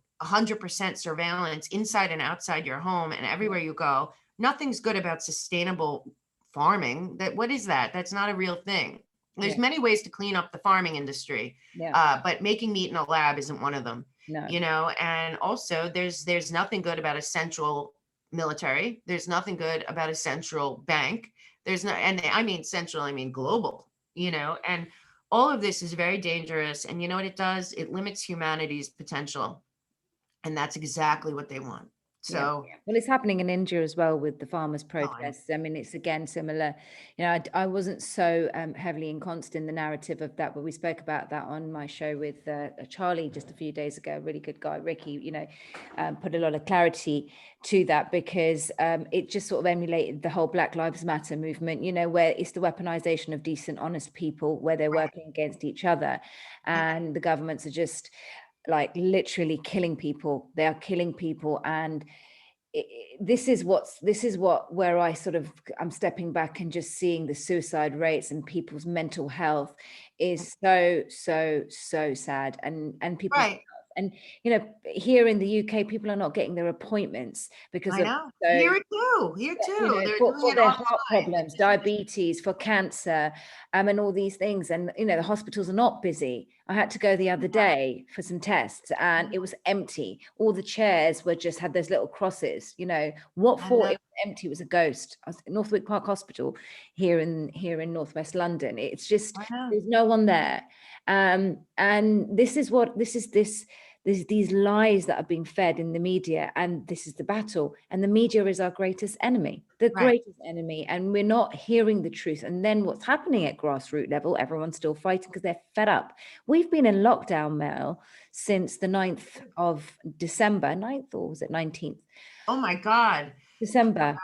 surveillance inside and outside your home and everywhere you go. Nothing's good about sustainable farming. What is that? That's not a real thing. There's
Yeah.
many ways to clean up the farming industry,
Yeah.
but making meat in a lab isn't one of them,
No.
you know. And also, there's nothing good about a central military. There's nothing good about a central bank. There's no, and I mean central, I mean global, you know. And all of this is very dangerous. And you know what it does? It limits humanity's potential, and that's exactly what they want.
Yeah.
So,
Well, it's happening in India as well with the farmers'
oh, I know.
protests. I mean, it's again similar. You know, I wasn't so heavily encompassed in the narrative of that, but we spoke about that on my show with Charlie just a few days ago. A really good guy, Ricky. You know, put a lot of clarity to that because it just sort of emulated the whole Black Lives Matter movement. You know, where it's the weaponization of decent, honest people, where they're
Right.
working against each other, and the governments are just like literally killing people. They are killing people, and this is what where I sort of I'm stepping back and just seeing the suicide rates and people's mental health is so sad, and people's
Right.
and you know, here in the UK people are not getting their appointments because
I
of
know.
so
Here too. Here
you
too.
know,
They're doing
for
it
their
online.
heart problems, diabetes, for cancer, and all these things. And, you know, the hospitals are not busy. I had to go the other day for some tests and it was empty. All the chairs were just had those little crosses, you know, what
I
for?
know.
It was empty. It was a ghost. I was at Northwick Park Hospital here in Northwest London. It's just,
I know.
there's no one there. And this is what, there's these lies that are being fed in the media, and this is the battle, and the media is our greatest enemy, the
Right.
greatest enemy, and we're not hearing the truth. And then what's happening at grassroots level, everyone's still fighting because they're fed up. We've been in lockdown, Mel, since the 9th of December. 9th, or was it 19th
Oh my God.
December?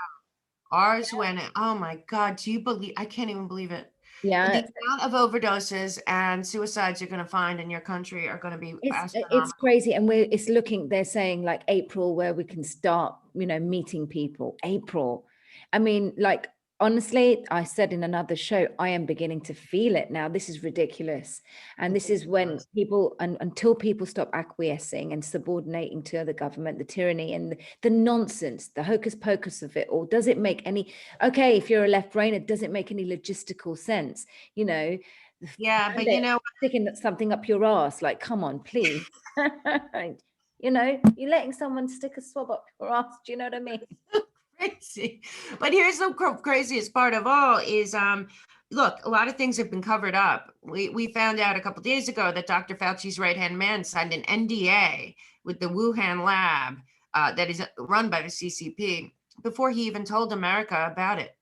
Ours went, oh my God. Do you believe? I can't even believe it.
Yeah,
The amount of overdoses and suicides you're going to find in your country are going to be
it's
astronomical.
crazy. And it's looking, they're saying like April where we can start, you know, meeting people. April. I mean, like, honestly, I said in another show, I am beginning to feel it now. This is ridiculous. And
It's
this is when
ridiculous.
people, and until people stop acquiescing and subordinating to the government, the tyranny and the nonsense, the hocus pocus of it all, does it make any, okay, if you're a left brainer, does it make any logistical sense? You know,
Yeah, but you
Band-Aid,
know,
sticking something up your ass, like, come on, please. You know, you're letting someone stick a swab up your ass. Do you know what I mean?
crazy. But here's the craziest part of all is look, a lot of things have been covered up. We found out a couple days ago that Dr. Fauci's right-hand man signed an NDA with the Wuhan lab that is run by the CCP before he even told America about it.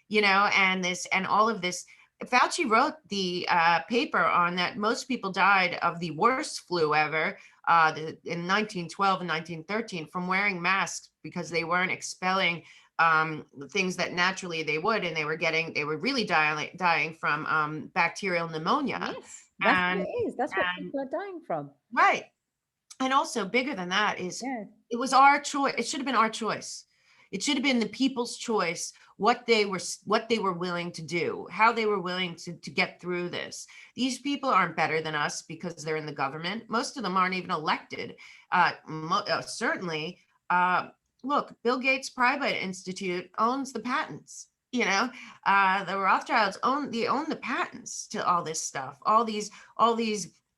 You know, and this and all of this. Fauci wrote the paper on that most people died of the worst flu ever in 1912 and 1913 from wearing masks because they weren't expelling things that naturally they would, and they were really dying from bacterial pneumonia.
Yes, that's what
And,
it is. That's what
and
people are dying from.
right. And also bigger than that is
Yeah.
it was our choice. It should have been our choice. It should have been the people's choice what they were willing to do, how they were willing to get through this. These people aren't better than us because they're in the government. Most of them aren't even elected. Certainly, look, Bill Gates Private Institute owns the patents. You know, the Rothschilds own the patents to all this stuff, all these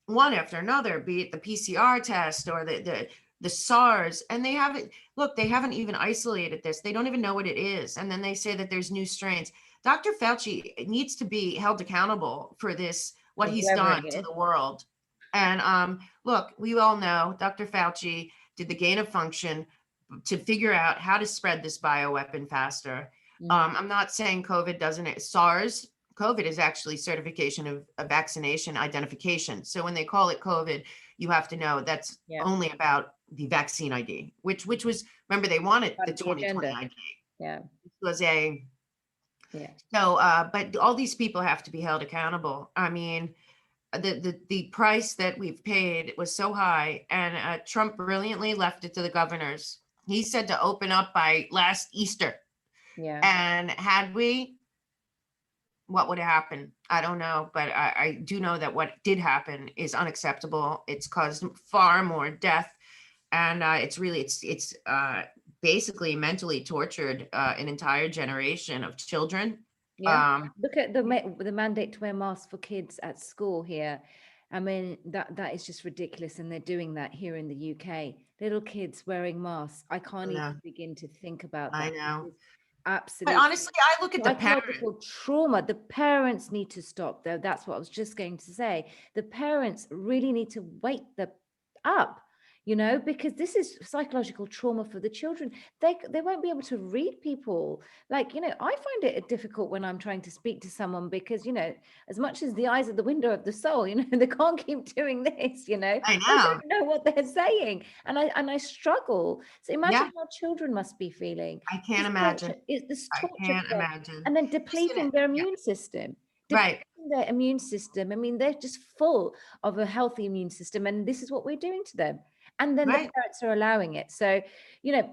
one after another, be it the PCR test or the SARS, and they haven't even isolated this. They don't even know what it is. And then they say that there's new strains. Dr. Fauci needs to be held accountable for this, what
Or
he's
whoever
done
it
to
is.
the world. And look, we all know Dr. Fauci did the gain of function to figure out how to spread this bioweapon faster. I'm not saying COVID doesn't, SARS, COVID is actually certification of a vaccination identification. So when they call it COVID, you have to know that's
Yeah.
only about the vaccine ID, which was, remember, they wanted
Part
the
of the
2020
agenda.
ID.
Yeah.
This was a,
Yeah.
so, but all these people have to be held accountable. I mean, the price that we've paid was so high, and Trump brilliantly left it to the governors. He said to open up by last Easter.
Yeah.
And had we, what would happen? I don't know, but I do know that what did happen is unacceptable. It's caused far more death, and it's basically mentally tortured an entire generation of children.
Yeah. Look at the mandate to wear masks for kids at school here. I mean, that is just ridiculous. And they're doing that here in the UK. Little kids wearing masks. I can't
Yeah,
even begin to think about
I
that.
know.
It is
But
absolute
honestly, I look at the parent.
psychological trauma. The parents need to stop, though. That's what I was just going to say. The parents really need to wake up, because this is psychological trauma for the children. They won't be able to read people. Like, I find it difficult when I'm trying to speak to someone because, as much as the eyes are the window of the soul, they can't keep doing this,
I
they
know.
don't know what they're saying. And I struggle. So
Yeah,
imagine how children must be feeling.
I can't
This
imagine.
torture is this
I
torture
can't
for them,
imagine.
and then
Listen,
depleting their
yeah,
immune system.
right,
Depleting their immune system. I mean, they're just full of a healthy immune system, and this is what we're doing to them. And then the
right.
parents are allowing it. So,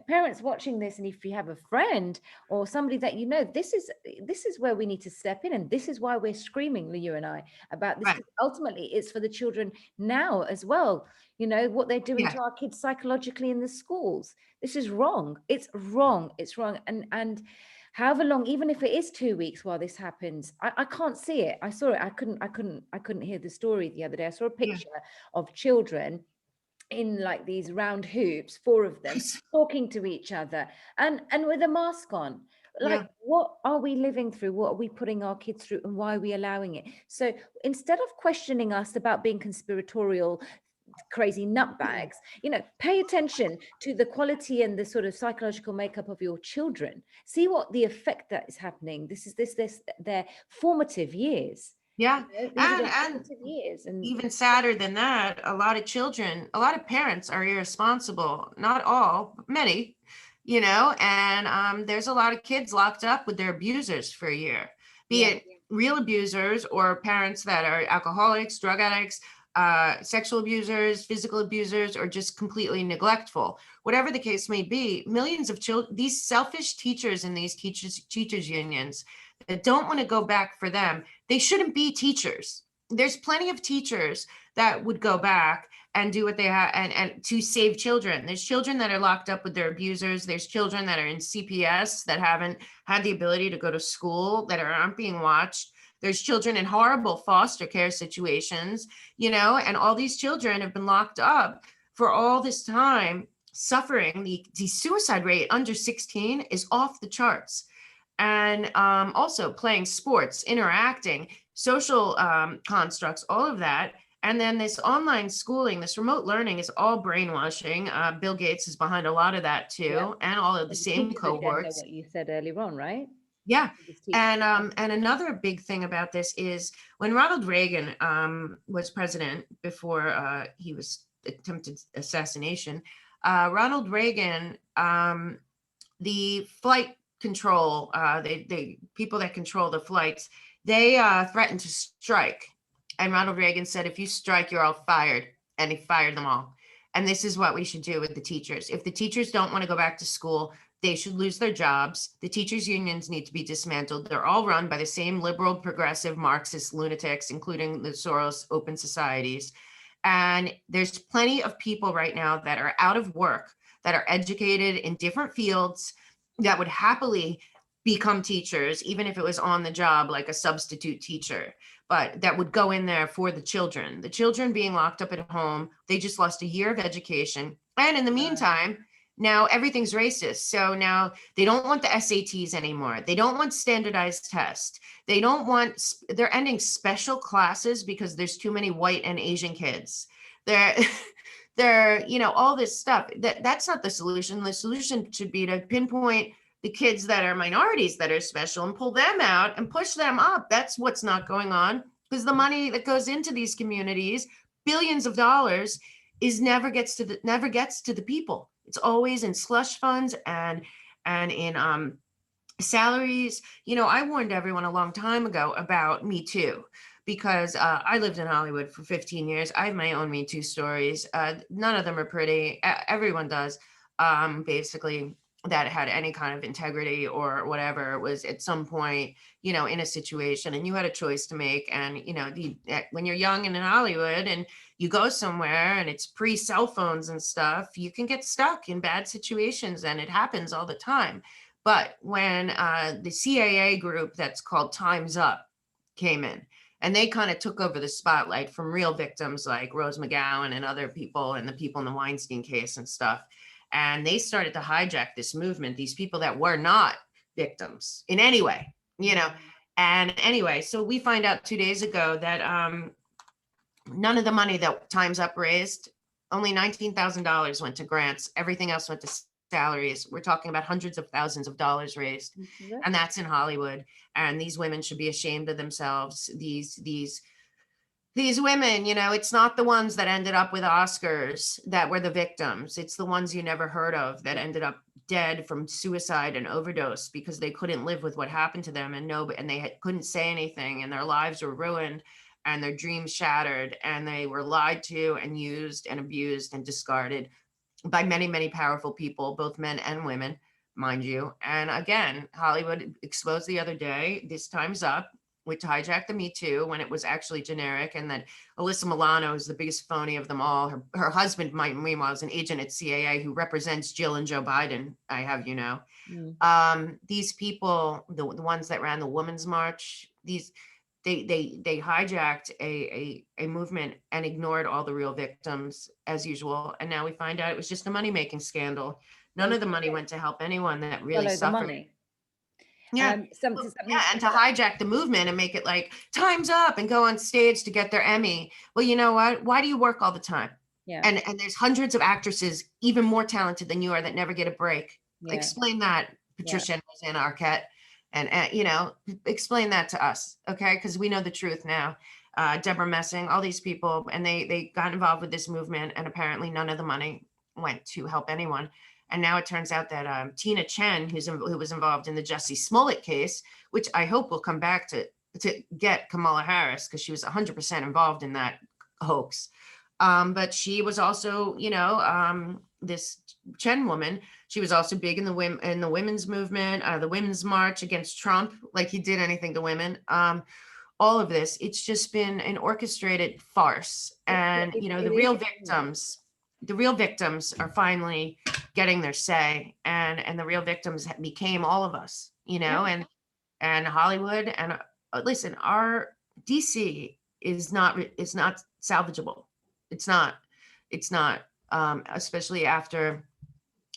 parents watching this, and if you have a friend or somebody that this is where we need to step in, and this is why we're screaming, you and I, about this,
Right.
because ultimately it's for the children now as well. What they're doing
Yeah.
to our kids psychologically in the schools. This is wrong. It's wrong. It's wrong. And however long, even if it is 2 weeks while this happens, I can't see it. I saw it. I couldn't hear the story the other day. I saw a
Yeah.
picture of children in like these round hoops, four of them talking to each other and with a mask on.
Yeah.
Like, what are we living through? What are we putting our kids through, and why are we allowing it? So instead of questioning us about being conspiratorial, crazy nutbags, pay attention to the quality and the sort of psychological makeup of your children. See what the effect that is happening. This is this their formative years.
Yeah.
These are their
And
formative years. And
even sadder than that, a lot of children, a lot of parents are irresponsible. Not all, but many, and there's a lot of kids locked up with their abusers for a year, be
yeah,
it real abusers or parents that are alcoholics, drug addicts, sexual abusers, physical abusers, or just completely neglectful. Whatever the case may be, millions of children, these selfish teachers in these teachers unions that don't want to go back for them, they shouldn't be teachers. There's plenty of teachers that would go back and do what they have and to save children. There's children that are locked up with their abusers. There's children that are in CPS that haven't had the ability to go to school, that aren't being watched. There's children in horrible foster care situations, and all these children have been locked up for all this time, suffering. The suicide rate under 16 is off the charts. And also playing sports, interacting, social constructs, all of that. And then this online schooling, this remote learning is all brainwashing. Bill Gates is behind a lot of that too,
yeah.
and all of the
And
same
teachers agenda,
cohorts.
what you said earlier on, right?
Yeah.
This teacher
And another big thing about this is when Ronald Reagan was president before he was attempted assassination, Ronald Reagan, the flight control, the people that control the flights, they threatened to strike. And Ronald Reagan said, if you strike, you're all fired. And he fired them all. And this is what we should do with the teachers. If the teachers don't want to go back to school, they should lose their jobs. The teachers' unions need to be dismantled. They're all run by the same liberal, progressive, Marxist lunatics, including the Soros Open Societies. And there's plenty of people right now that are out of work, that are educated in different fields, that would happily become teachers, even if it was on the job, like a substitute teacher, but that would go in there for the children being locked up at home. They just lost a year of education. And in the meantime, now everything's racist. So now they don't want the SATs anymore. They don't want standardized tests. They're ending special classes because there's too many white and Asian kids. They're all this stuff. That's not the solution. The solution should be to pinpoint the kids that are minorities that are special and pull them out and push them up. That's what's not going on, because the money that goes into these communities, billions of dollars, never gets to the people. It's always in slush funds and in salaries. I warned everyone a long time ago about Me Too, because I lived in Hollywood for 15 years. I have my own Me Too stories. None of them are pretty. Everyone does, basically, that had any kind of integrity or whatever, was at some point, in a situation, and you had a choice to make. And, when you're young and in Hollywood and you go somewhere and it's pre-cell phones and stuff, you can get stuck in bad situations, and it happens all the time. But when the CAA group that's called Time's Up came in, and they kind of took over the spotlight from real victims like Rose McGowan and other people and the people in the Weinstein case and stuff. And they started to hijack this movement, these people that were not victims in any way, you know. And anyway, so we find out 2 days ago that none of the money that Time's Up raised, only $19,000 went to grants. Everything else went to salaries. We're talking about hundreds of thousands of dollars raised, and that's in Hollywood. And these women should be ashamed of themselves. These women, you know, it's not the ones that ended up with Oscars that were the victims. It's the ones you never heard of that ended up dead from suicide and overdose because they couldn't live with what happened to them, and they couldn't say anything, and their lives were ruined and their dreams shattered, and they were lied to and used and abused and discarded by many, many powerful people, both men and women, mind you. And again, Hollywood exposed the other day, this Time's Up, which hijacked the Me Too when it was actually generic, and that Alyssa Milano is the biggest phony of them all. Her husband, meanwhile, is an agent at CAA who represents Jill and Joe Biden, I have you know. These people, the ones that ran the Women's March, they hijacked a movement and ignored all the real victims as usual. And now we find out it was just a money-making scandal. None of the money went to help anyone that really suffered. Yeah. Yeah, and to hijack the movement and make it like Time's Up and go on stage to get their Emmy. Well, you know what? Why do you work all the time?
Yeah.
And there's hundreds of actresses even more talented than you are that never get a break.
Yeah.
Explain that, Patricia and Rosanna Arquette. And you know, explain that to us, okay? Because we know the truth now. Deborah Messing, all these people, and they got involved with this movement, and apparently none of the money went to help anyone. And now it turns out that Tina Chen, who was involved in the Jussie Smollett case, which I hope will come back to get Kamala Harris, because she was 100% involved in that hoax. But she was also, you know, this Chen woman, she was also big in the women's movement, the Women's March against Trump, like he did anything to women. All of this, it's just been an orchestrated farce. And, you know, the real victims are finally getting their say, and the real victims became all of us, you know. And Hollywood, and listen, our DC is not salvageable. It's not, especially after,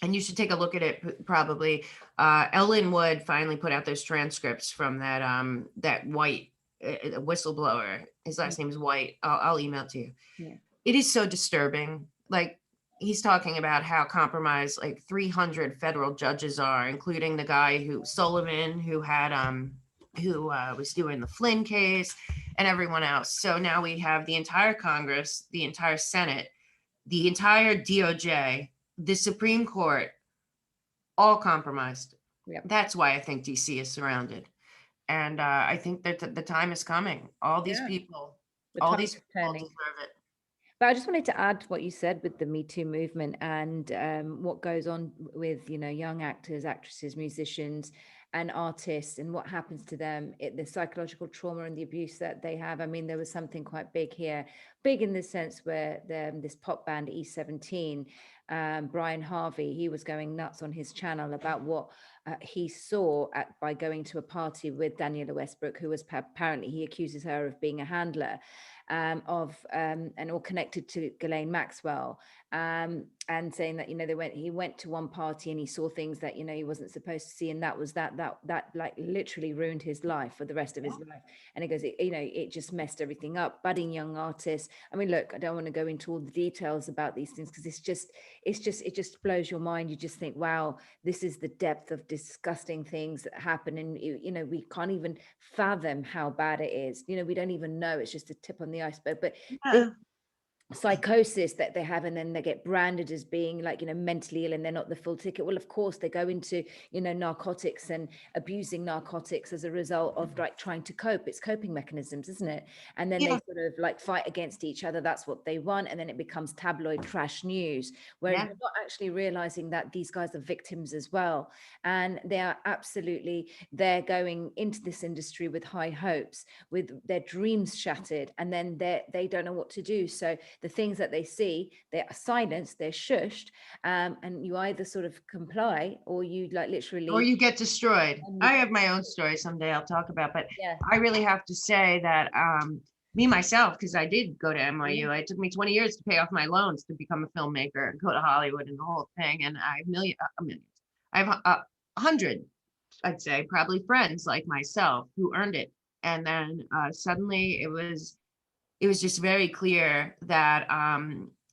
and you should take a look at it probably. Ellen Wood finally put out those transcripts from that white whistleblower. His last name is White. I'll email it to you.
Yeah.
It is so disturbing. Like, he's talking about how compromised like 300 federal judges are, including the guy Sullivan, who was doing the Flynn case, and everyone else. So now we have the entire Congress, the entire Senate, the entire DOJ, the Supreme Court, all compromised.
Yep.
That's why I think DC is surrounded. And I think that the time is coming. All these people, all these people deserve it.
But I just wanted to add to what you said with the Me Too movement and what goes on with, you know, young actors, actresses, musicians, and artists, and what happens to them, the psychological trauma and the abuse that they have. I mean, there was something quite big here, big in the sense where this pop band E17, Brian Harvey, he was going nuts on his channel about what he saw by going to a party with Daniela Westbrook, who was apparently, he accuses her of being a handler. And all connected to Ghislaine Maxwell, and saying that, you know, he went to one party and he saw things that, you know, he wasn't supposed to see, and that was that like literally ruined his life for the rest of his life. And he goes, you know, it just messed everything up. Budding young artists. I mean, look, I don't want to go into all the details about these things, because it just blows your mind. You just think, wow, this is the depth of disgusting things that happen, and you know, we can't even fathom how bad it is. You know, we don't even know. It's just a tip on the iceberg. But psychosis that they have, and then they get branded as being like, you know, mentally ill, and they're not the full ticket. Well, of course they go into, you know, narcotics and abusing narcotics as a result of like trying to cope. It's coping mechanisms, isn't it? And then they sort of like fight against each other. That's what they want, and then it becomes tabloid trash news, where you're not actually realizing that these guys are victims as well, and they're going into this industry with high hopes, with their dreams shattered, and then they don't know what to do. So the things that they see, they're silenced, they're shushed, and you either sort of comply or you like
Or
literally.
you get destroyed.
And you
I
get,
have my own story someday I'll talk about, but
yeah.
I really have to say that me myself, because I did go to NYU,
Mhm.
it took me 20 years to pay off my loans to become a filmmaker and go to Hollywood and the whole thing. And I have millions. I have 100, I'd say, probably friends like myself who earned it. And then suddenly it was just very clear that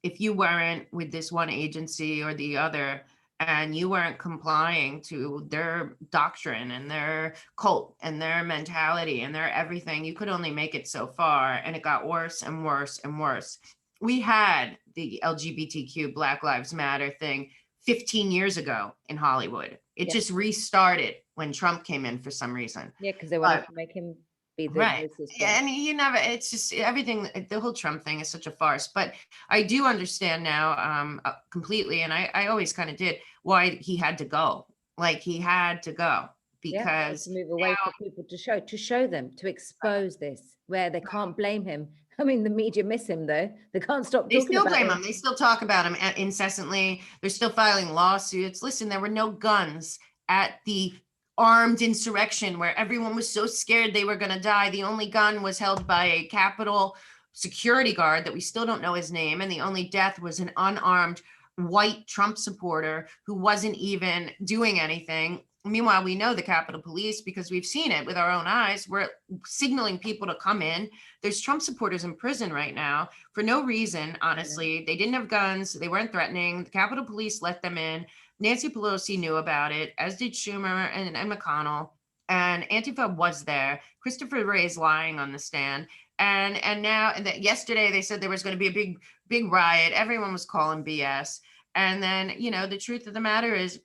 if you weren't with this one agency or the other, and you weren't complying to their doctrine and their cult and their mentality and their everything, you could only make it so far. And it got worse and worse and worse. We had the LGBTQ Black Lives Matter thing 15 years ago in Hollywood. It
Yeah.
just restarted when Trump came in for some reason.
Yeah, because they wanted to make him be the
Right.
racist
Yeah,
one.
and you never, it's just everything, the whole Trump thing is such a farce. But I do understand now completely, and I always kind of did, why he had to go. Like he had to go
Yeah,
because
to move away for people to show them, to expose this, where they can't blame him. I mean, the media miss him though. They can't stop
they
talking
still
about
blame
him.
him. They still talk about him incessantly. They're still filing lawsuits. Listen, there were no guns at the armed insurrection where everyone was so scared they were going to die. The only gun was held by a Capitol security guard that we still don't know his name. And the only death was an unarmed white Trump supporter who wasn't even doing anything. Meanwhile, we know the Capitol Police, because we've seen it with our own eyes, we're signaling people to come in. There's Trump supporters in prison right now for no reason, honestly. They didn't have guns. They weren't threatening. The Capitol Police let them in. Nancy Pelosi knew about it, as did Schumer and McConnell. And Antifa was there. Christopher Wray's lying on the stand. And now, and that yesterday they said there was going to be a big riot. Everyone was calling BS. And then, the truth of the matter is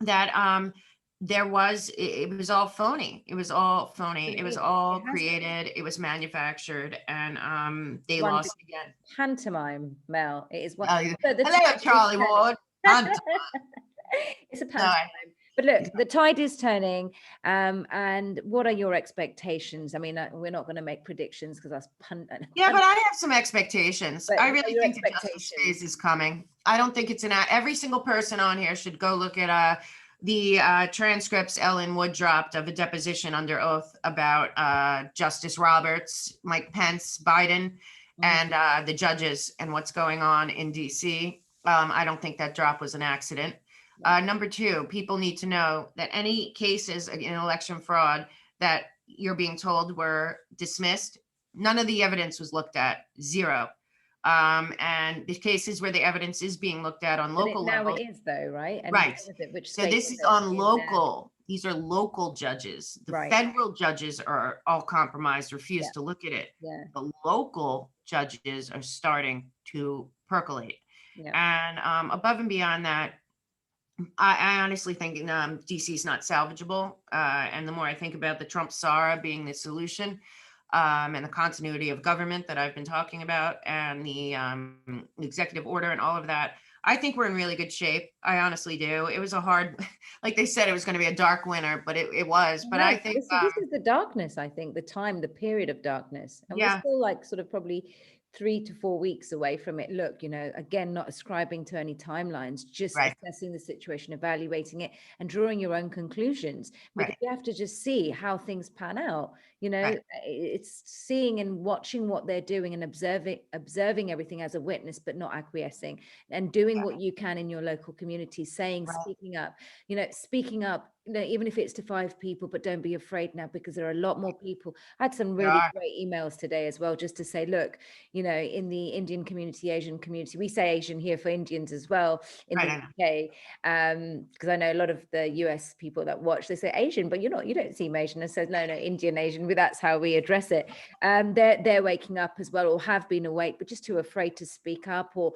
that there was, it was all phony. It was all phony. It was all created. It was manufactured, and they
One
lost again.
pantomime, Mel. It is one.
Oh,
So the
hello,
tide is
Charlie
turning.
Ward.
It's a
No,
pantomime. But look, the tide is turning. And what are your expectations? I mean, we're not going to make predictions because that's
yeah, but I have some expectations.
But
I
what are
really
your
think the justice
expectations?
phase is coming. I don't think it's every single person on here should go look at the transcripts Ellen Wood dropped of a deposition under oath about Justice Roberts, Mike Pence, Biden, and the judges and what's going on in DC. I don't think that drop was an accident. Number two, people need to know that any cases in election fraud that you're being told were dismissed, none of the evidence was looked at, zero. And the cases where the evidence is being looked at on local level.
Now it is though, right? And
right.
Which
So this is on local. These are local judges. The federal judges are all compromised, refuse to look at it.
Yeah.
The local judges are starting to percolate. And above and beyond that, I honestly think DC is not salvageable. And the more I think about the Trump SARA being the solution, and the continuity of government that I've been talking about, and the executive order and all of that, I think we're in really good shape. I honestly do. It was a hard, like they said, it was going to be a dark winter, but it was. But I think
this is the darkness. I think the period of darkness, and we're still like sort of probably 3 to 4 weeks away from it. Look, again, not ascribing to any timelines, just assessing the situation, evaluating it, and drawing your own conclusions. Because you have to just see how things pan out. It's seeing and watching what they're doing and observing everything as a witness, but not acquiescing, and doing what you can in your local community, saying, speaking up, even if it's to 5 people, but don't be afraid now, because there are a lot more people. I had some really great emails today as well, just to say, look, in the Indian community, Asian community, we say Asian here for Indians as well in the UK, because I know a lot of the US people that watch, they say Asian, but you don't seem Asian. And says, no, Indian, Asian, that's how we address it. They're waking up as well, or have been awake, but just too afraid to speak up, or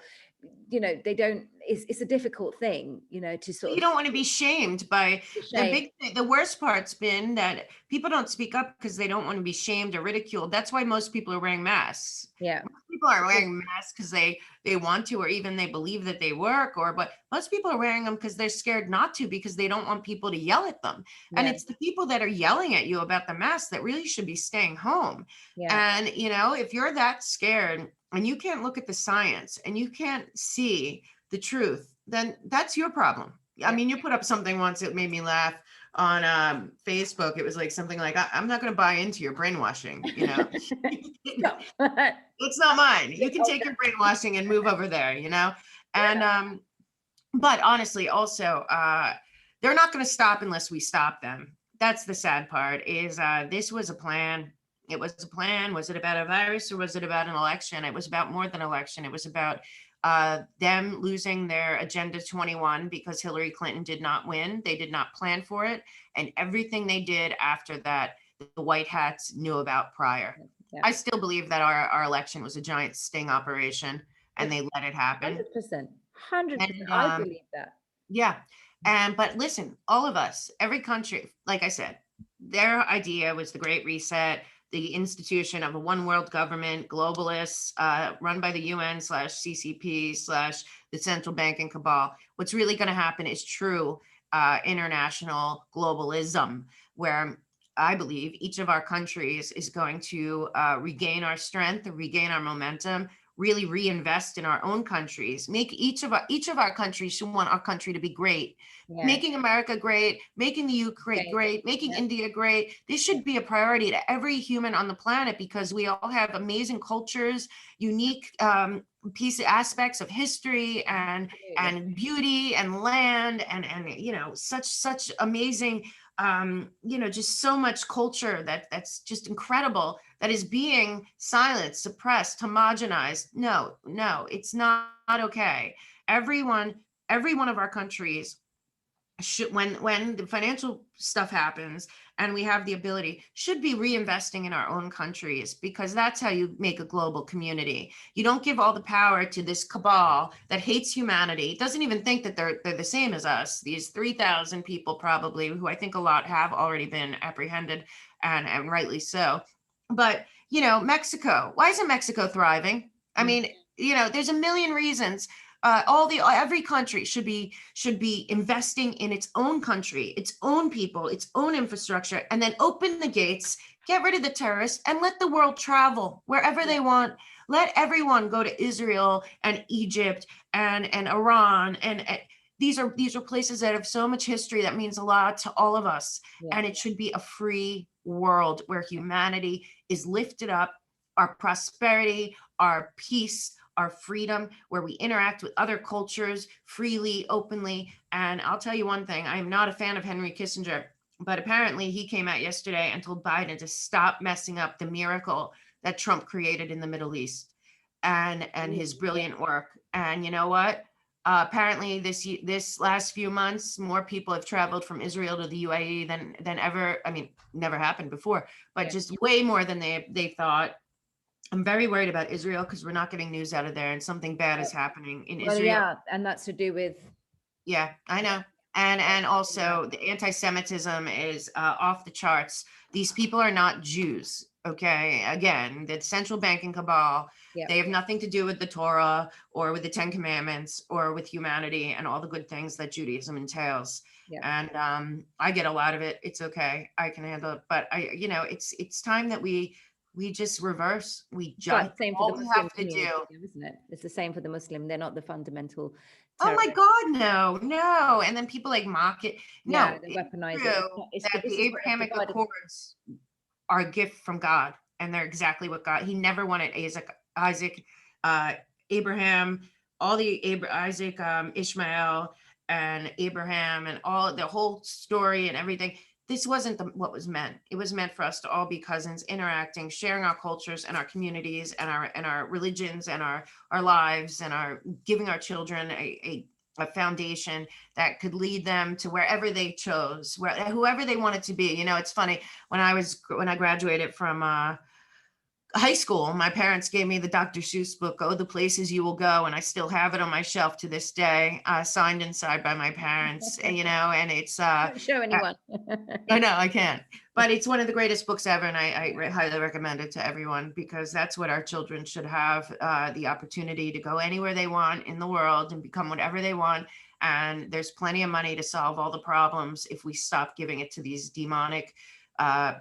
they don't. It's a difficult thing, to sort of.
You don't want to be shamed by the big thing. The worst part's been that people don't speak up because they don't want to be shamed or ridiculed. That's why most people are wearing masks.
Yeah.
Most people aren't wearing masks because they want to, or even they believe that they work, but most people are wearing them because they're scared not to, because they don't want people to yell at them. And
Yeah,
it's the people that are yelling at you about the mask that really should be staying home.
yeah,
And, if you're that scared and you can't look at the science and you can't see the truth, then that's your problem. I
yeah.
mean, you put up something once that made me laugh on Facebook. It was like something like, I'm not going to buy into your brainwashing,
Stop.
It's not mine. You
Get
can
off
take
that.
your brainwashing and move over there, And but honestly, also, they're not going to stop unless we stop them. That's the sad part. Is this was a plan. It was a plan. Was it about a virus or was it about an election? It was about more than election. It was about them losing their Agenda 21 because Hillary Clinton did not win. They did not plan for it, and everything they did after that, the white hats knew about prior.
Yeah.
I still believe that our election was a giant sting operation and they let it happen.
100%. 100%.
And
I believe that.
yeah. But listen, all of us, every country, like I said, their idea was the Great Reset, the institution of a one world government, globalists, run by the UN/CCP/ the central banking cabal. What's really going to happen is true international globalism, where I believe each of our countries is going to regain our strength, regain our momentum, really reinvest in our own countries, make each of our countries should want our country to be great,
Yeah.
making America great, making the Ukraine great, making India great. This should be a priority to every human on the planet, because we all have amazing cultures, unique aspects of history and beauty and land and such amazing just so much culture that's just incredible, that is being silenced, suppressed, homogenized. No, it's not okay. Every one of our countries should, when the financial stuff happens and we have the ability, should be reinvesting in our own countries, because that's how you make a global community. You don't give all the power to this cabal that hates humanity, doesn't even think that they're the same as us. These 3,000 people probably, who I think a lot have already been apprehended, and rightly so. But Mexico, why isn't Mexico thriving? I mean, there's a million reasons. Every country should be investing in its own country, its own people, its own infrastructure, and then open the gates, get rid of the terrorists, and let the world travel wherever they want. Let everyone go to Israel and Egypt and Iran, and these are places that have so much history that means a lot to all of us. And it should be a free world where humanity is lifted up, our prosperity, our peace, our freedom, where we interact with other cultures freely, openly. And I'll tell you one thing, I am not a fan of Henry Kissinger, but apparently he came out yesterday and told Biden to stop messing up the miracle that Trump created in the Middle East, and his brilliant work. And you know what? Apparently this last few months, more people have traveled from Israel to the UAE than ever. I mean, never happened before, but just way more than they thought. I'm very worried about Israel because we're not getting news out of there, and something bad is happening in Israel.
Yeah, and that's to do with.
Yeah, I know. And also the anti-Semitism is off the charts. These people are not Jews. Okay, again, the central banking cabal, they have nothing to do with the Torah or with the Ten Commandments or with humanity and all the good things that Judaism entails. And I get a lot of it. It's okay, I can handle it. But it's time that we just reverse. We just
same for the Muslim community, isn't it? It's the same for the Muslim. They're not the fundamental terrorists.
Oh my God, no. And then people mock it. No,
they weaponize
it. That the Abrahamic Accords are a gift from God, and they're exactly what God. He never wanted Isaac, Abraham, all the Isaac, Ishmael, and Abraham, and all the whole story and everything. This wasn't what was meant. It was meant for us to all be cousins, interacting, sharing our cultures and our communities and our religions and our lives, and giving our children a foundation that could lead them to wherever they chose, whoever they wanted to be. It's funny, when I graduated from high school, my parents gave me the Dr. Seuss book, "Oh, the Places You Will Go," and I still have it on my shelf to this day, signed inside by my parents, and it's,
Don't show anyone.
I know I can't, but it's one of the greatest books ever, and I highly recommend it to everyone because that's what our children should have, the opportunity to go anywhere they want in the world and become whatever they want. And there's plenty of money to solve all the problems if we stop giving it to these demonic,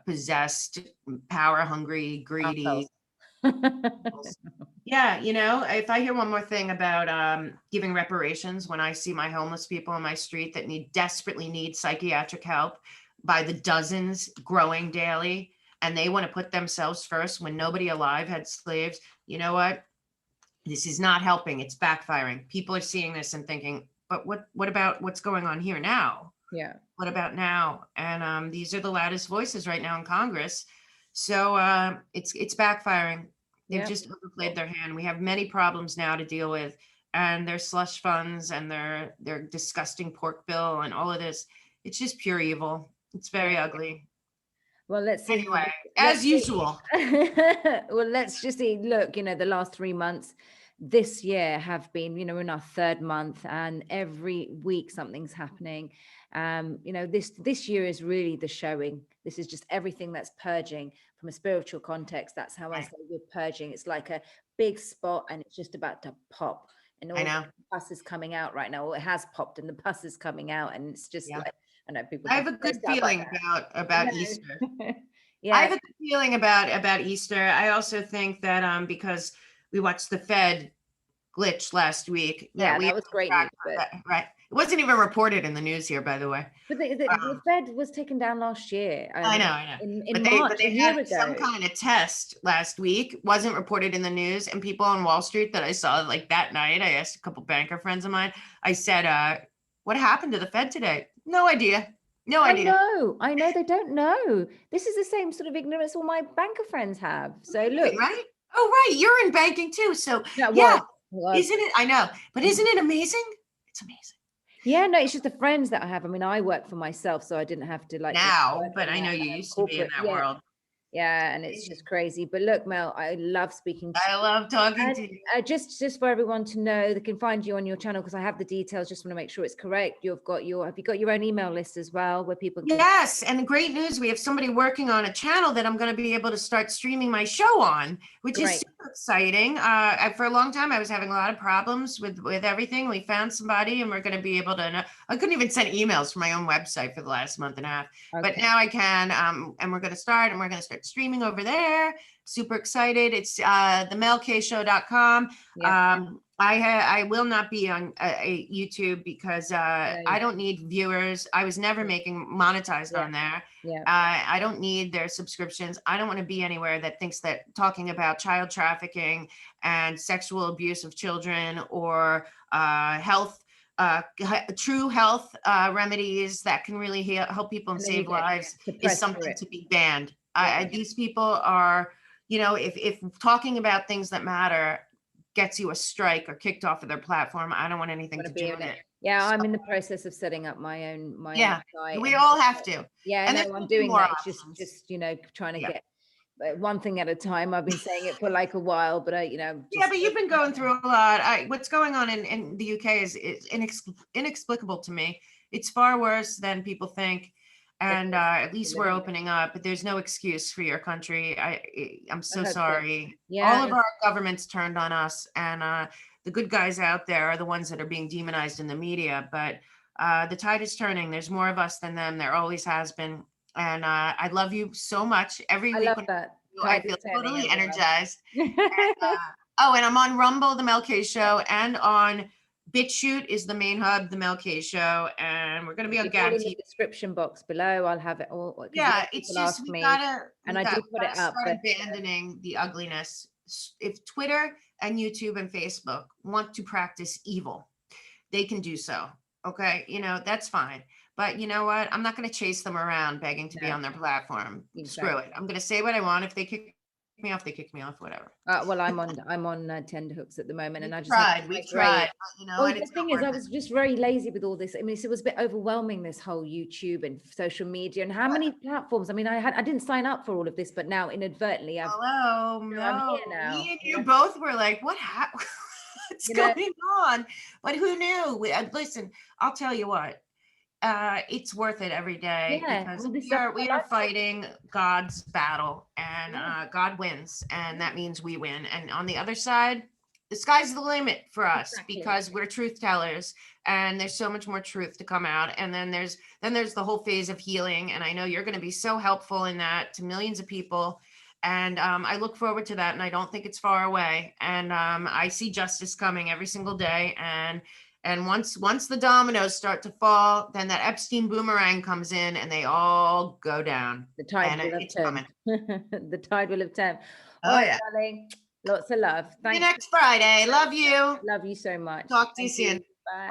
possessed, power hungry, greedy.
Assholes.
Yeah, if I hear one more thing about giving reparations when I see my homeless people on my street that desperately need psychiatric help by the dozens growing daily, and they want to put themselves first when nobody alive had slaves, you know what? This is not helping. It's backfiring. People are seeing this and thinking, but what about what's going on here now?
Yeah.
What about now? And these are the loudest voices right now in Congress. So it's backfiring. They've
Yeah.
just overplayed their hand. We have many problems now to deal with, and their slush funds and their disgusting pork bill and all of this. It's just pure evil. It's very ugly.
Well, let's see.
Anyway,
Let's
as
see.
usual.
Well, let's just see. Look, the last 3 months this year have been, we're in our 3rd month, and every week something's happening. This year is really the showing. This is just everything that's purging from a spiritual context. That's how I say we're purging. It's like a big spot, and it's just about to pop. And all
I know.
the pus is coming out right now. Or it has popped, and the pus is coming out, and it's just like, I know people.
I have a good feeling about Easter.
Yeah.
I have a good feeling about Easter. I also think that because we watched the Fed glitch last week.
That was great news,
right. It wasn't even reported in the news here, by the way.
But the Fed was taken down last year.
I know.
In March,
they
a year
had
ago.
some kind of test last week, wasn't reported in the news, and people on Wall Street that I saw like that night, I asked a couple banker friends of mine, I said, what happened to the Fed today? No idea. No idea.
I know they don't know. This is the same sort of ignorance all my banker friends have. So look.
Right? Oh, right. You're in banking too. So yeah. Isn't it? I know, but isn't it amazing? It's amazing.
Yeah, no, it's just the friends that I have. I mean, I work for myself, so I didn't have to
now, but I know you used to be in that world.
Yeah, and it's just crazy. But look, Mel, I love speaking to you.
I love talking to you.
Just for everyone to know, they can find you on your channel because I have the details. Just want to make sure it's correct. Have you got your own email list as well where people can...
Yes, and great news. We have somebody working on a channel that I'm going to be able to start streaming my show on, which is super exciting. For a long time, I was having a lot of problems with everything. We found somebody, and we're going to be able to... I couldn't even send emails from my own website for the last month and a half, but now I can. And we're going to start streaming over there. Super excited. It's themelkshow.com. I will not be on YouTube because I don't need viewers. I was never making monetized on there. I don't need their subscriptions. I don't want to be anywhere that thinks that talking about child trafficking and sexual abuse of children or health, true health remedies that can really help people and save lives is something to be banned. These people are, if talking about things that matter gets you a strike or kicked off of their platform, I don't want anything to do with it.
Yeah, I'm in the process of setting up my own site.
We all have to.
Yeah, and I'm doing that. It's just trying to get one thing at a time. I've been saying it for like a while, but
but you've been going through a lot. What's going on in the UK is inexplicable to me. It's far worse than people think. And at least we're opening up, but there's no excuse for your country. I'm so sorry. All of our governments turned on us, and the good guys out there are the ones that are being demonized in the media. But the tide is turning. There's more of us than them. There always has been. And I love you so much. Every week I feel totally energized. And I'm on Rumble, The Mel K Show, and on BitChute is the main hub, The Mel K Show, and we're going to be on Gab
in the description box below. I'll have it all.
Yeah, it's just we gotta
put it up.
Start abandoning the ugliness. If Twitter and YouTube and Facebook want to practice evil, they can do so. Okay, that's fine. But you know what? I'm not going to chase them around begging to be on their platform. Screw it. I'm going to say what I want. If they kick me off, they kick me off, whatever.
Well, I'm on tenterhooks at the moment, and I just have to
We
migrate.
tried, but, you know,
Well,
and
the
it's not
thing is,
worth
I
it.
was just very lazy with all this. I mean, it was a bit overwhelming, this whole YouTube and social media, and how many platforms. I mean, I didn't sign up for all of this, but now inadvertently,
Hello,
I'm
no,
here now.
me and you both were like, what what's
You know,
going on? But who knew? Listen, I'll tell you what, it's worth it every day,
yeah,
because
all this stuff.
we are fighting God's battle, and
Yeah,
God wins, and
yeah,
that means we win. And on the other side, the sky's the limit for us,
exactly.
because we're truth tellers, and there's so much more truth to come out. And then there's the whole phase of healing, and I know you're going to be so helpful in that to millions of people. And I look forward to that, and I don't think it's far away. And I see justice coming every single day. And once the dominoes start to fall, then that Epstein boomerang comes in, and they all go down.
The tide
And
will have
it's
turned.
coming.
The tide will have turned. All
Oh
right,
yeah.
darling. Lots of love.
See you
Thanks.
next Friday. Love you.
Love you so much.
Talk to you
Thank
soon.
you. Bye.